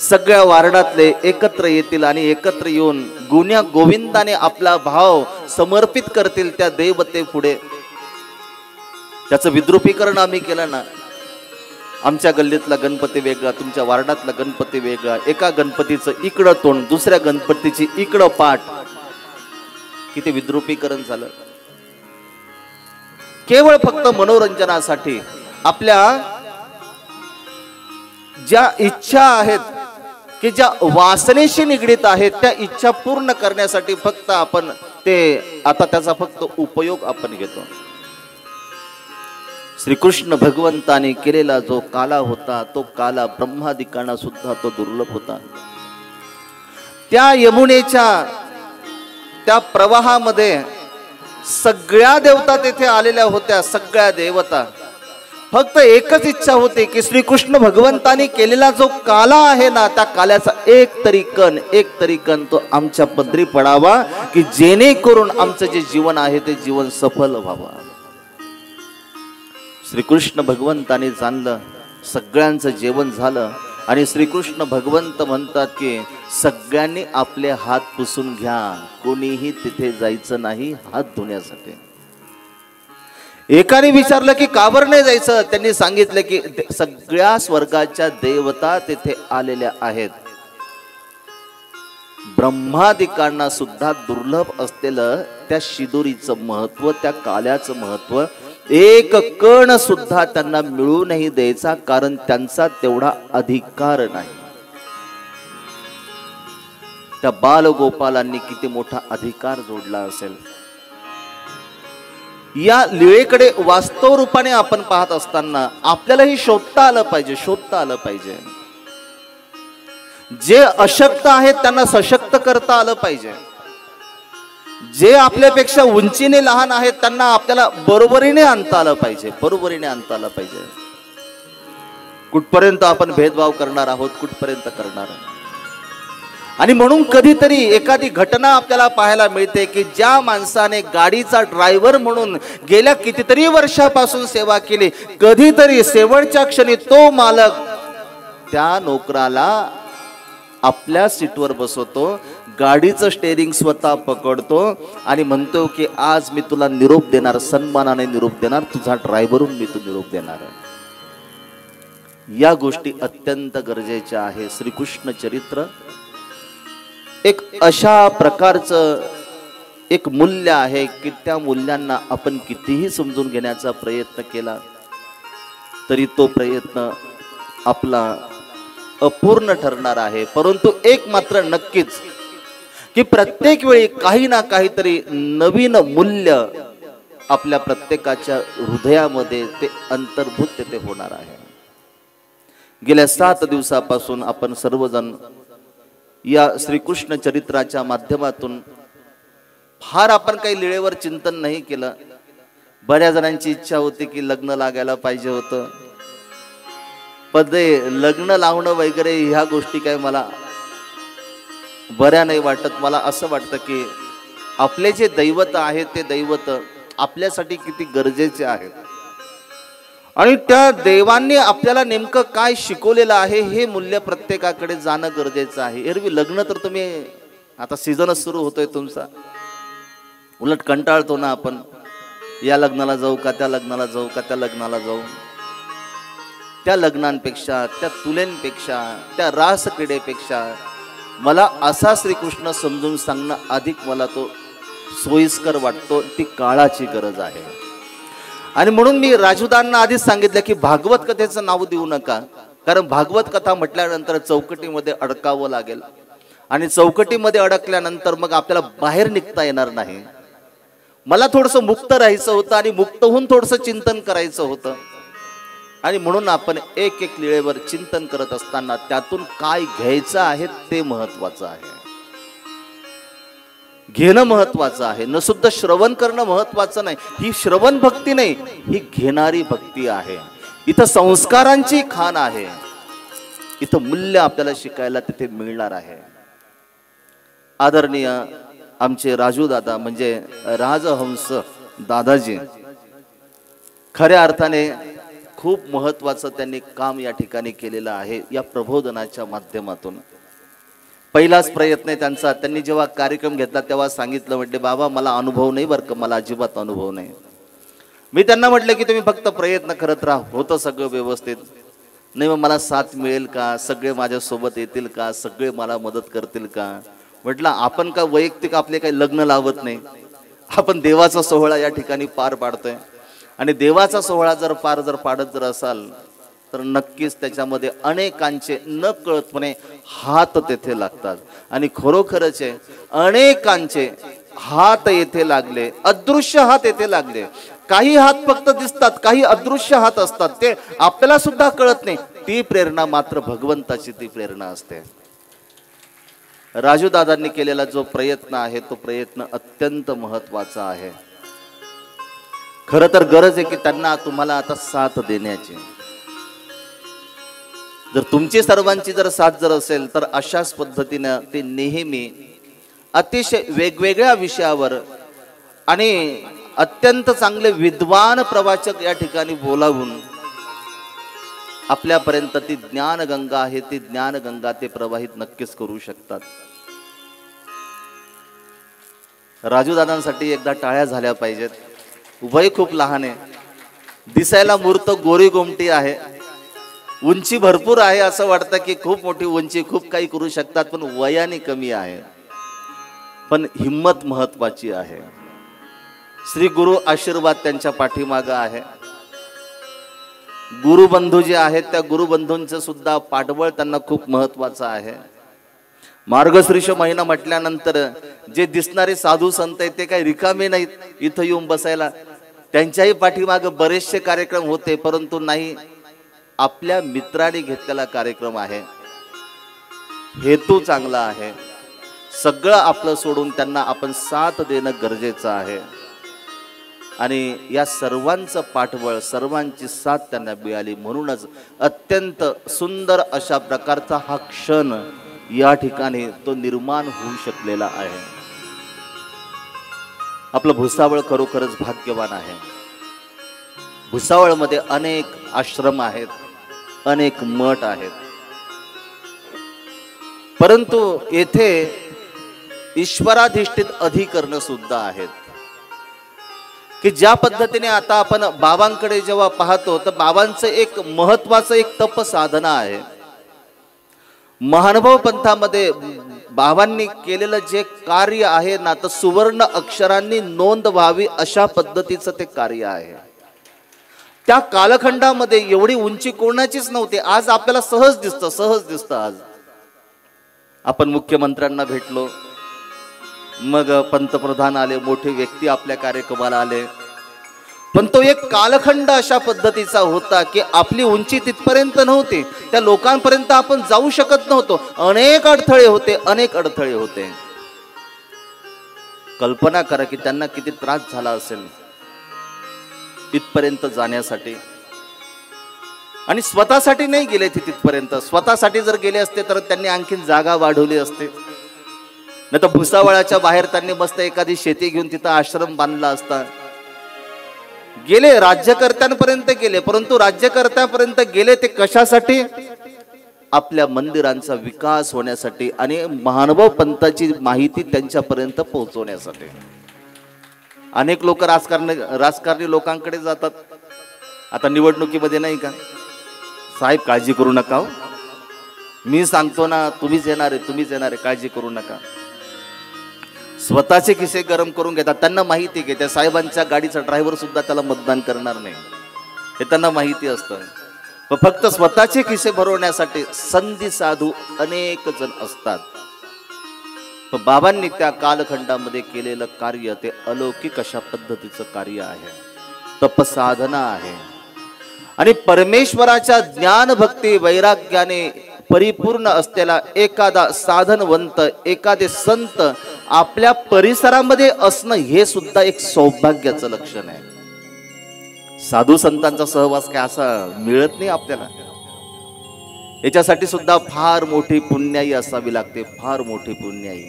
सगळ्या वार्डातले एकत्र येतील आणि एकत्र येऊन गुण्या गोविंदाने आपला भाव समर्पित करतील त्या देवते पुढे. त्याचं विद्रुपीकरण आम्ही केलं ना. आमच्या गल्लीतला गणपती वेगळा, तुमच्या वार्डातला गणपती वेगळा, एका गणपतीचं इकडं तोंड, दुसऱ्या गणपतीची इकडं पाठ. किती विद्रुपीकरण झालं. केवळ फक्त मनोरंजनासाठी आपल्या ज्या इच्छा आहेत की ज्या वासनेशी निगडीत आहेत त्या इच्छा पूर्ण करण्यासाठी फक्त आपण ते आता त्याचा फक्त उपयोग आपण घेतो. श्रीकृष्ण भगवंताने केलेला जो काला होता तो काला ब्रह्मादिकांना सुद्धा तो दुर्लभ होता. त्या यमुनेच्या त्या प्रवाहामध्ये सगळ्या देवता तेथे आलेल्या होत्या. सगळ्या देवता फक्त एकच इच्छा होती की श्रीकृष्ण भगवंतानी केलेला जो काला आहे ना त्या काल्याचा एक तरी कण तो आमच्या पदरी पडावा की जेणेकरून आमचं जे जीवन आहे ते जीवन सफल व्हावं. श्रीकृष्ण भगवंताने जाणलं, सगळ्यांचं जेवण झालं आणि श्रीकृष्ण भगवंत म्हणतात की सगळ्यांनी आपले हात पुसून घ्या, कोणीही तिथे जायचं नाही हात धुण्यासाठी. एकाने विचारलं की का बरं नाही जायचं? त्यांनी सांगितलं की सगळ्या स्वर्गाच्या देवता तिथे आलेल्या आहेत. ब्रह्मादिकांना सुद्धा दुर्लभ असलेलं त्या शिदोरीचं महत्व, त्या काल्याचं महत्व एक कण सुद्धा त्यांना मिळू नाही द्यायचा, कारण त्यांचा तेवढा अधिकार नाही. त्या बालगोपालांनी किती मोठा अधिकार जोडला असेल. या लीळेकडे वास्तव रूपाने आपण पाहत असताना आपल्यालाही शोधता आलं पाहिजे. जे अशक्त आहेत त्यांना सशक्त करता आलं पाहिजे. जे आपल्यापेक्षा उंचीने लहान आहेत त्यांना आपल्याला बरोबरीने आणता आलं पाहिजे. कुठपर्यंत आपण भेदभाव करणार आहोत, कुठपर्यंत करणार. आणि म्हणून कधीतरी एखादी घटना आपल्याला पाहायला मिळते की ज्या माणसाने गाडीचा ड्रायव्हर म्हणून गेल्या कितीतरी वर्षापासून सेवा केली, कधीतरी शेवटच्या क्षणी तो मालक त्या नोकराला आपल्या सीटवर बसवतो, गाडीचं स्टेरिंग स्वतः पकडतो आणि म्हणतो की आज मी तुला निरोप देणार, सन्मानाने निरोप देणार, तुझा ड्रायव्हरून मी तू निरोप देणार. या गोष्टी अत्यंत गरजेच्या आहे. श्रीकृष्ण चरित्र एक अशा प्रकारचं एक मूल्य आहे की त्या मूल्यांना आपण कितीही समजून घेण्याचा प्रयत्न केला तरी तो प्रयत्न आपला अपूर्ण ठरणार आहे. परंतु एक मात्र नक्कीच की प्रत्येक वेळी काही ना काहीतरी नवीन मूल्य आपल्या प्रत्येकाच्या हृदयामध्ये ते अंतर्भूत तेथे होणार आहे. गेल्या 7 दिवसापासून आपण सर्वजण या श्रीकृष्ण चरित्राच्या माध्यमातून फार आपण काही लीळेवर चिंतन नाही केलं. बऱ्याच जणांची इच्छा होती की लग्न लागायला पाहिजे होतं, पण लग्न लावणं वगैरे ह्या गोष्टी काय मला बऱ्या नाही वाटत. मला असं वाटतं की आपले जे दैवत आहे ते दैवत आपल्यासाठी किती गरजेचे आहेत आणि त्या देवांनी आपल्याला नेमकं काय शिकवलेलं आहे हे मूल्य प्रत्येकाकडे जाणं गरजेचं आहे. एरवी लग्न तर तुम्ही आता सीझनच सुरू होतोय तुमचा, उलट कंटाळतो ना आपण, या लग्नाला जाऊ का त्या लग्नाला जाऊ का त्या लग्नाला जाऊ. त्या लग्नांपेक्षा, त्या तुलेंपेक्षा, त्या रासक्रीडेपेक्षा मला असा श्रीकृष्ण समजून सांगणं अधिक मला तो सोयीस्कर वाटतो. ती काळाची गरज आहे. आणि म्हणून मी राजूदांना आधीच सांगितलं की भागवत कथेचं नाव देऊ नका, कारण भागवत कथा म्हटल्यानंतर चौकटीमध्ये अडकावं लागेल आणि चौकटीमध्ये अडकल्यानंतर मग आपल्याला बाहेर निघता येणार नाही. मला थोडंसं मुक्त राहायचं होतं आणि मुक्त होऊन थोडंसं चिंतन करायचं होतं. आणि म्हणून आपण एक एक लिळेवर चिंतन करत असताना त्यातून काय घ्यायचं आहे ते महत्वाचं आहे. घेणं महत्वाचं आहे, न सुद्धा श्रवण करणं महत्वाचं नाही. ही श्रवण भक्ती नाही, ही घेणारी भक्ती आहे. इथं संस्कारांची खाण आहे, इथं मूल्य आपल्याला शिकायला तिथे मिळणार आहे. आदरणीय आमचे राजू दादा म्हणजे राजहंस दादाजी खऱ्या अर्थाने खूप महत्वाचं त्यांनी काम या ठिकाणी केलेलं आहे. या प्रबोधनाच्या माध्यमातून पहिलाच प्रयत्न आहे त्यांचा. त्यांनी जेव्हा कार्यक्रम घेतला तेव्हा सांगितलं, म्हटले बाबा मला अनुभव नाही बरं का, मला अजिबात अनुभव नाही. मी त्यांना म्हटलं की तुम्ही फक्त प्रयत्न करत राहा, होतं सगळं व्यवस्थित. नाही मग मला साथ मिळेल का, सगळे माझ्या सोबत येतील का, सगळे मला मदत करतील का. म्हटलं आपण का वैयक्तिक आपले काही लग्न लावत नाही, आपण देवाचा सोहळा या ठिकाणी पार पाडतोय. आणि देवाचा सोहळा जर पाडत जर असाल तर नक्कीच त्याच्यामध्ये अनेकांचे न कळतपणे हात तेथे लागतात. आणि खरोखरच आहे, अनेकांचे हात येथे लागले, अदृश्य हात येथे लागले. काही हात फक्त दिसतात, काही अदृश्य हात असतात, ते आपल्याला सुद्धा कळत नाही. ती प्रेरणा मात्र भगवंताची ती प्रेरणा असते. राजूदादांनी केलेला जो प्रयत्न आहे तो प्रयत्न अत्यंत महत्वाचा आहे. खरं तर गरज आहे की त्यांना तुम्हाला आता साथ देण्याची. जर तुमची सर्वांची जर साथ जर असेल तर अशाच पद्धतीनं ते नेहमी अतिशय वेगवेगळ्या विषयावर आणि अत्यंत चांगले विद्वान प्रवाचक या ठिकाणी बोलावून आपल्यापर्यंत ती ज्ञानगंगा आहे, ती ज्ञानगंगा ते प्रवाहित नक्कीच करू शकतात. राजूदादांसाठी एकदा टाळ्या झाल्या पाहिजेत. वय खूप लहान आहे, दिसायला मूर्त गोरी गोमटी आहे, उंची भरपूर आहे, असं वाटतं की खूप मोठी उंची, खूप काही करू शकतात, पण वयाने कमी आहे. पण हिम्मत महत्वाची आहे. श्री गुरु आशीर्वाद त्यांच्या पाठीमागं आहे. गुरुबंधू जे आहेत त्या गुरुबंधूंचं सुद्धा पाठबळ त्यांना खूप महत्वाचं आहे. मार्गशीर्ष महिना म्हटल्यानंतर जे दिसणारे साधू संत आहेत ते काही रिकामे नाहीत इथं येऊन बसायला. त्यांच्याही पाठीमागे बरेचसे कार्यक्रम होते, परंतु नाही, आपल्या मित्राने घेतलेला कार्यक्रम आहे, हेतू चांगला आहे. सगळं आपलं सोडून त्यांना आपण साथ देणं गरजेचं आहे. आणि या सर्वांचं पाठबळ, सर्वांची साथ त्यांना मिळाली, म्हणूनच अत्यंत सुंदर अशा प्रकारचा हा क्षण या ठिकाणी तो निर्माण होऊ शकलेला आहे. आपलं भुसावळ खरोखरच भाग्यवान आहे. भुसावळमध्ये अनेक आश्रम आहेत, अनेक मठ आहेत, परंतु येथे ईश्वराधिष्ठित अधिकरण सुद्धा आहेत की ज्या पद्धतीने आता आपण बाबांकडे जेव्हा पाहतो तर बाबांचं एक महत्वाचं एक तप साधना आहे. महानुभव पंथामध्ये बाबांनी केलेलं जे कार्य आहे ना, तर सुवर्ण अक्षरांनी नोंद व्हावी अशा पद्धतीचं ते कार्य आहे. त्या कालखंडामध्ये एवढी उंची कोणाचीच नव्हती. आज आपल्याला सहज दिसतं. आज आपण मुख्यमंत्र्यांना भेटलो, मग पंतप्रधान आले, मोठे व्यक्ती आपल्या कार्यक्रमाला आले, पण तो एक कालखंड अशा पद्धतीचा होता की आपली उंची तिथपर्यंत नव्हती, त्या लोकांपर्यंत आपण जाऊ शकत नव्हतो. अनेक अडथळे होते. कल्पना करा की त्यांना किती त्रास झाला असेल इथपर्यंत जाण्यासाठी. आणि स्वतःसाठी नाही गेले ते तिथपर्यंत. स्वतःसाठी जर गेले असते तर त्यांनी आणखीन जागा वाढवली असते, नाही तर भुसावळाच्या बाहेर त्यांनी मस्त एखादी शेती घेऊन तिथं आश्रम बांधला असता. गेले, राज्यकर्त्यांपर्यंत गेले, परंतु राज्यकर्त्यांपर्यंत गेले ते कशासाठी? आपल्या मंदिरांचा विकास होण्यासाठी आणि महानुभव पंथाची माहिती त्यांच्यापर्यंत पोहोचवण्यासाठी. अनेक लोक राजकारणी लोकांकडे जातात. आता निवडणुकीमध्ये नाही का, साहेब काळजी करू नका हो, मी सांगतो ना, तुम्हीच येणार आहे, काळजी करू नका. स्वतःचे खिसे गरम करून घेतात. त्यांना माहिती आहे की त्या साहेबांच्या गाडीचा ड्रायव्हर सुद्धा त्याला मतदान करणार नाही, हे त्यांना माहिती असतं. पण फक्त स्वतःचे खिसे भरवण्यासाठी संधी साधू अनेक जण असतात. पण बाबांनी त्या कालखंडामध्ये केलेलं कार्य ते अलौकिक अशा पद्धतीचं कार्य आहे, तपसाधना आहे. आणि परमेश्वराच्या ज्ञान भक्ती वैराग्याने परिपूर्ण असलेला एखादा साधनवंत, एखादे संत आपल्या परिसरामध्ये असणं हे सुद्धा एक सौभाग्याचं लक्षण आहे. साधू संतांचा सहवास काय असा मिळत नाही आपल्याला. याच्यासाठी सुद्धा फार मोठी पुण्याई असावी लागते, फार मोठी पुण्याई.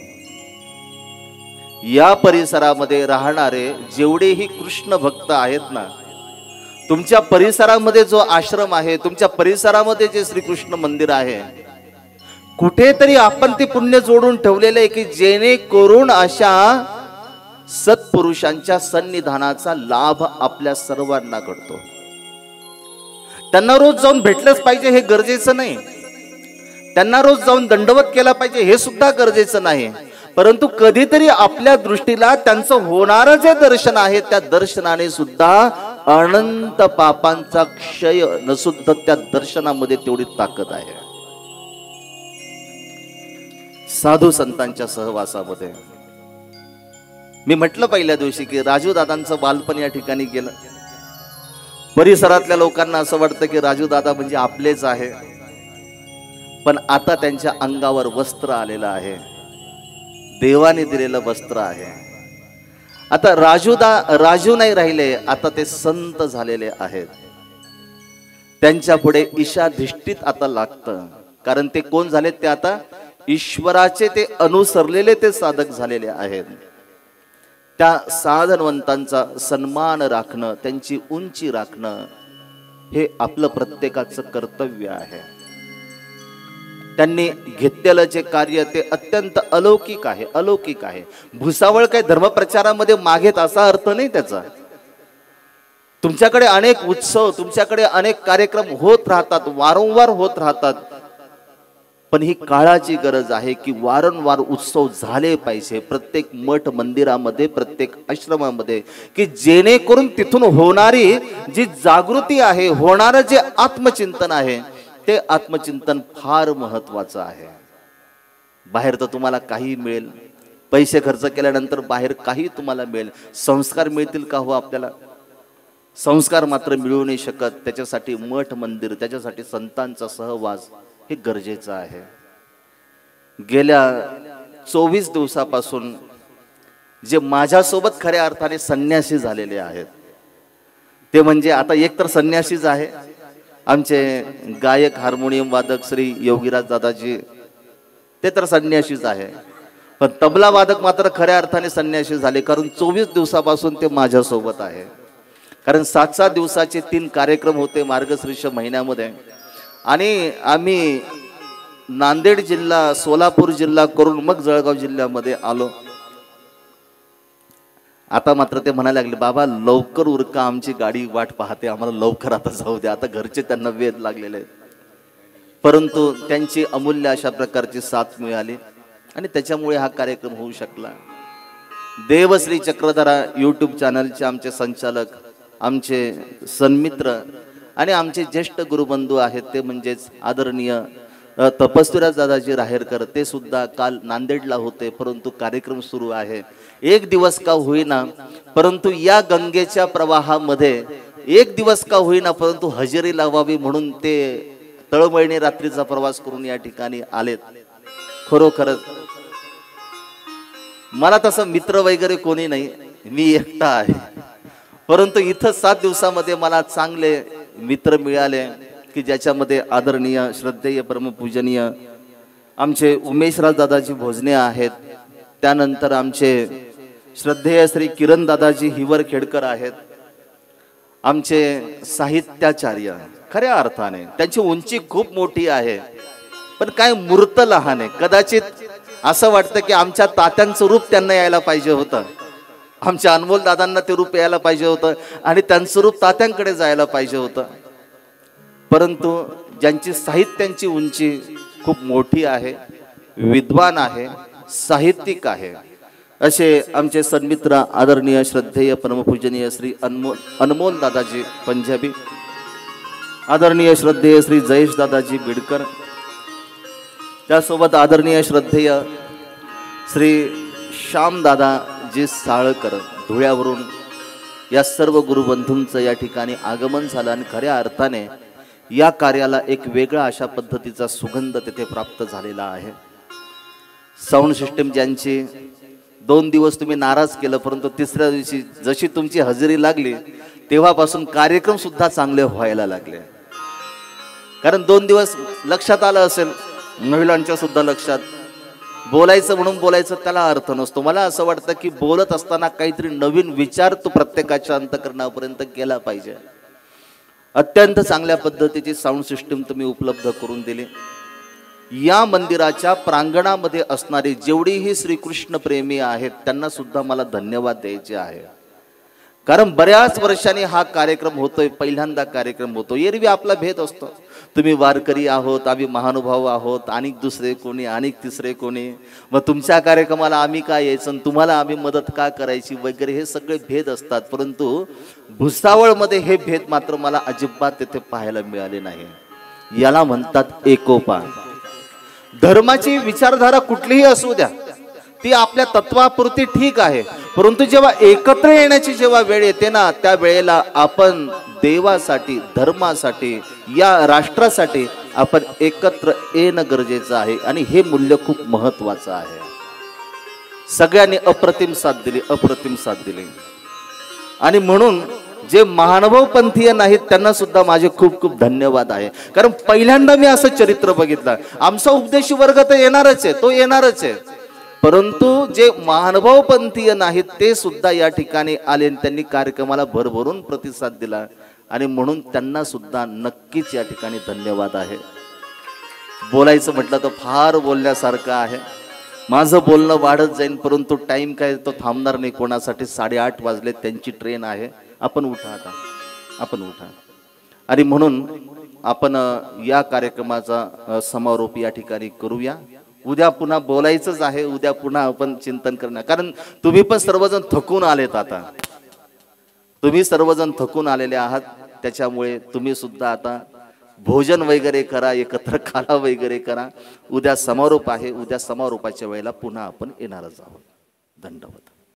या परिसरामध्ये राहणारे जेवढेही कृष्ण भक्त आहेत ना, तुमच्या परिसरामध्ये जो आश्रम आहे, तुमच्या परिसरामध्ये जे श्रीकृष्ण मंदिर आहे, कुठेतरी आपण ते पुण्य जोडून ठेवलेलं आहे की जेणेकरून अशा सत्पुरुषांच्या सन्निधानाचा लाभ आपल्या सर्वांना घडतो. त्यांना रोज जाऊन भेटलंच पाहिजे हे गरजेचं नाही, त्यांना रोज जाऊन दंडवत केला पाहिजे हे सुद्धा गरजेचं नाही. परंतु कधीतरी आपल्या दृष्टीला त्यांचं होणारं जे दर्शन आहे त्या दर्शनाने सुद्धा अनंत पापांचा क्षय न सुद्धा त्या दर्शनामध्ये तेवढी ताकद आहे. साधू संतांच्या सहवासामध्ये मी म्हटलं पहिल्या दिवशी की राजू दादांचं बालपण या ठिकाणी गेलं. परिसरातल्या लोकांना असं वाटतं की राजू दादा म्हणजे आपलेच आहे, पण आता त्यांच्या अंगावर वस्त्र आलेलं आहे, देवाने दिलेलं वस्त्र आहे. आता राजू नाही राहिले, आता ते संत झालेले आहेत. त्यांच्या पुढे ईशाधिष्ठित आता लागतं, कारण ते कोण झालेत? ते आता ईश्वराचे ते अनुसरलेले ते साधक झालेले आहेत. त्या साधनवंतांचा सन्मान राखणं, त्यांची उंची राखणं हे आपलं प्रत्येकाचं कर्तव्य आहे. त्यांनी घेतलेलं जे कार्य ते अत्यंत अलौकिक आहे, अलौकिक आहे. भुसावळ काही धर्मप्रचारामध्ये मागेत असा अर्थ नाही त्याचा. तुमच्याकडे अनेक उत्सव, तुमच्याकडे अनेक कार्यक्रम होत राहतात, वारंवार होत राहतात. पण ही काळाची गरज आहे की वारंवार उत्सव झाले पाहिजे प्रत्येक मठ मंदिरामध्ये, प्रत्येक आश्रमामध्ये, की जेणेकरून तिथून होणारी जी जागृती आहे, होणारं जे आत्मचिंतन आहे, ते आत्मचिंतन फार महत्वाचं आहे. बाहेर तर तुम्हाला काही मिळेल, पैसे खर्च केल्यानंतर बाहेर काही तुम्हाला मिळेल, संस्कार मिळतील का हो आपल्याला? संस्कार मात्र मिळू नाही शकत. त्याच्यासाठी मठ मंदिर, त्याच्यासाठी संतांचा सहवास हे गरजेचं आहे. गेल्या 24 दिवसापासून जे माझ्यासोबत खऱ्या अर्थाने संन्यासी झालेले आहेत, ते म्हणजे आता एक तर संन्यासीच आहे आमचे गायक हार्मोनियम वादक श्री योगीराज दादाजी, ते तर संन्यासीच आहे. पण तबला वादक मात्र खऱ्या अर्थाने संन्यासी झाले, कारण 24 दिवसापासून ते माझ्यासोबत आहे. कारण 7-7 दिवसाचे 3 कार्यक्रम होते मार्गशीर्ष महिन्यामध्ये, आणि आम्ही नांदेड जिल्हा, सोलापूर जिल्हा करून मग जळगाव जिल्ह्यामध्ये आलो. आता मात्र ते म्हणायला लागले, बाबा लवकर उरका, आमची गाडी वाट पाहते, आम्हाला लवकर आता जाऊ द्या. आता घरचे त्यांना वेध लागलेले आहेत. परंतु त्यांची अमूल्य अशा प्रकारची साथ मिळाली आणि त्याच्यामुळे हा कार्यक्रम होऊ शकला. देवश्री चक्रधरा यूट्यूब चॅनलचे आमचे संचालक, आमचे सन्मित्र आणि आमचे ज्येष्ठ गुरुबंधू आहेत, ते म्हणजेच आदरणीय तपस्वीराज दादाजी राहेरकर, ते सुद्धा काल नांदेडला होते. परंतु कार्यक्रम सुरू आहे, एक दिवस का होईना, परंतु या गंगेच्या प्रवाहामध्ये एक दिवस का होईना, परंतु हजेरी लावावी म्हणून ते तळमळीने रात्रीचा प्रवास करून या ठिकाणी आलेत. खरोखरच मला तसं मित्र वगैरे कोणी नाही, मी एकटा आहे. परंतु इथं 7 दिवसामध्ये मला चांगले मित्र मिळाले की ज्याच्यामध्ये आदरणीय श्रद्धेय परमपूजनीय आमचे उमेशराज दादाजी भोजने आहेत, त्यानंतर आमचे श्रद्धेय श्री किरण दादाजी हिवर खेडकर आहेत, आमचे साहित्याचार्य. खऱ्या अर्थाने त्यांची उंची खूप मोठी आहे, पण काय मूर्त लहान आहे. कदाचित असं वाटतं की आमच्या तात्यांचं रूप त्यांना यायला पाहिजे होतं, आमच्या अनमोल दादांना ते रूप यायला पाहिजे होतं आणि त्यांचं रूप तात्यांकडे जायला पाहिजे होतं. परंतु ज्यांची साहित्यांची उंची खूप मोठी आहे, विद्वान आहे, साहित्यिक आहे, असे आमचे सन्मित्र आदरणीय श्रद्धेय परमपूजनीय श्री अनमोल दादाजी पंजाबी, आदरणीय श्रद्धेय श्री जयेश दादाजी बिडकर, त्यासोबत आदरणीय श्रद्धेय श्री श्यामदादाजी साळकर धुळ्यावरून या सर्व गुरुबंधूंचं या ठिकाणी आगमन झालं आणि खऱ्या अर्थाने या कार्याला एक वेगळा अशा पद्धतीचा सुगंध तेथे प्राप्त झालेला आहे। साऊंड सिस्टीम ज्यांची 2 दिवस तुम्ही नाराज केलं, परंतु तिसऱ्या दिवशी जशी तुमची हजेरी लागली तेव्हापासून कार्यक्रम सुद्धा चांगले व्हायला लागले। कारण 2 दिवस लक्षात आलं असेल, महिलांच्या सुद्धा लक्षात, बोलायचं म्हणून बोलायचं त्याला अर्थ नसतो। मला असं वाटतं की बोलत असताना काहीतरी नवीन विचार तो प्रत्येकाच्या अंतःकरणापर्यंत गेला पाहिजे। अत्यंत चांगल्या पद्धतीची साऊंड सिस्टीम तुम्ही उपलब्ध करून दिली। या मंदिराच्या प्रांगणामध्ये असणारे जेवढीही श्रीकृष्ण प्रेमी आहेत त्यांना सुद्धा मला धन्यवाद द्यायचे आहे। कारण बऱ्याच वर्षांनी हा कार्यक्रम होतोय, पहिल्यांदा कार्यक्रम होतो। एरवी आपला भेद असतो, तुम्ही वारकरी आहोत, आम्ही महानुभाव आहोत, आणि दुसरे कोणी, आणि तिसरे कोणी, मग तुमच्या कार्यक्रमाला आम्ही का यायचं, तुम्हाला आम्ही मदत का करायची वगैरे, हे सगळे भेद असतात। परंतु भुसावळमध्ये हे भेद मात्र मला अजिबात तिथे पाहायला मिळाले नाही। याला म्हणतात एकोपा। धर्माची विचारधारा कुठलीही असू द्या, ती आपल्या तत्वापुरती ठीक आहे, परंतु जेव्हा एकत्र येण्याची जेव्हा वेळ येते ना, त्या वेळेला आपण देवासाठी, धर्मासाठी, या राष्ट्रासाठी आपण एकत्र येणं गरजेचं आहे आणि हे मूल्य खूप महत्वाचं आहे। सगळ्यांनी अप्रतिम साथ दिली, अप्रतिम साथ दिली। आणि म्हणून जे महानुभाव पंथीय नाहीत त्यांना सुद्धा माझे खूप खूप धन्यवाद आहे। कारण पहिल्यांदा मी असं चरित्र बघितलं। आमचा उपदेशी वर्ग तर येणारच आहे, तो येणारच आहे, परंतु जे महानुभाव पंथीय नाहीत ते सुद्धा या ठिकाणी आले, त्यांनी कार्यक्रमाला भरभरून प्रतिसाद दिला आणि म्हणून त्यांना सुद्धा नक्कीच या ठिकाणी धन्यवाद आहे। बोलायचं म्हटलं तर फार बोलण्यासारखं आहे, माझं बोलणं वाढत जाईल, परंतु टाइम काय तो थांबणार नाही कोणासाठी। 8:30 वाजले, त्यांची ट्रेन आहे। आपण उठा आता, आपण उठा। आणि म्हणून आपण या कार्यक्रमाचा समारोप या ठिकाणी करूया। उद्या पुन्हा बोलायचंच आहे, उद्या पुन्हा आपण चिंतन करणार, कारण तुम्ही पण सर्वजण थकून आलेत। आता तुम्ही सर्वजण थकून आलेले आहात, त्याच्यामुळे तुम्ही सुद्धा आता भोजन वगैरे करा, एकत्र खाना वगैरे करा। उद्या समारोप आहे, उद्या समारोपाच्या वेळेला पुन्हा आपण येणारच आहोत। धन्यवाद।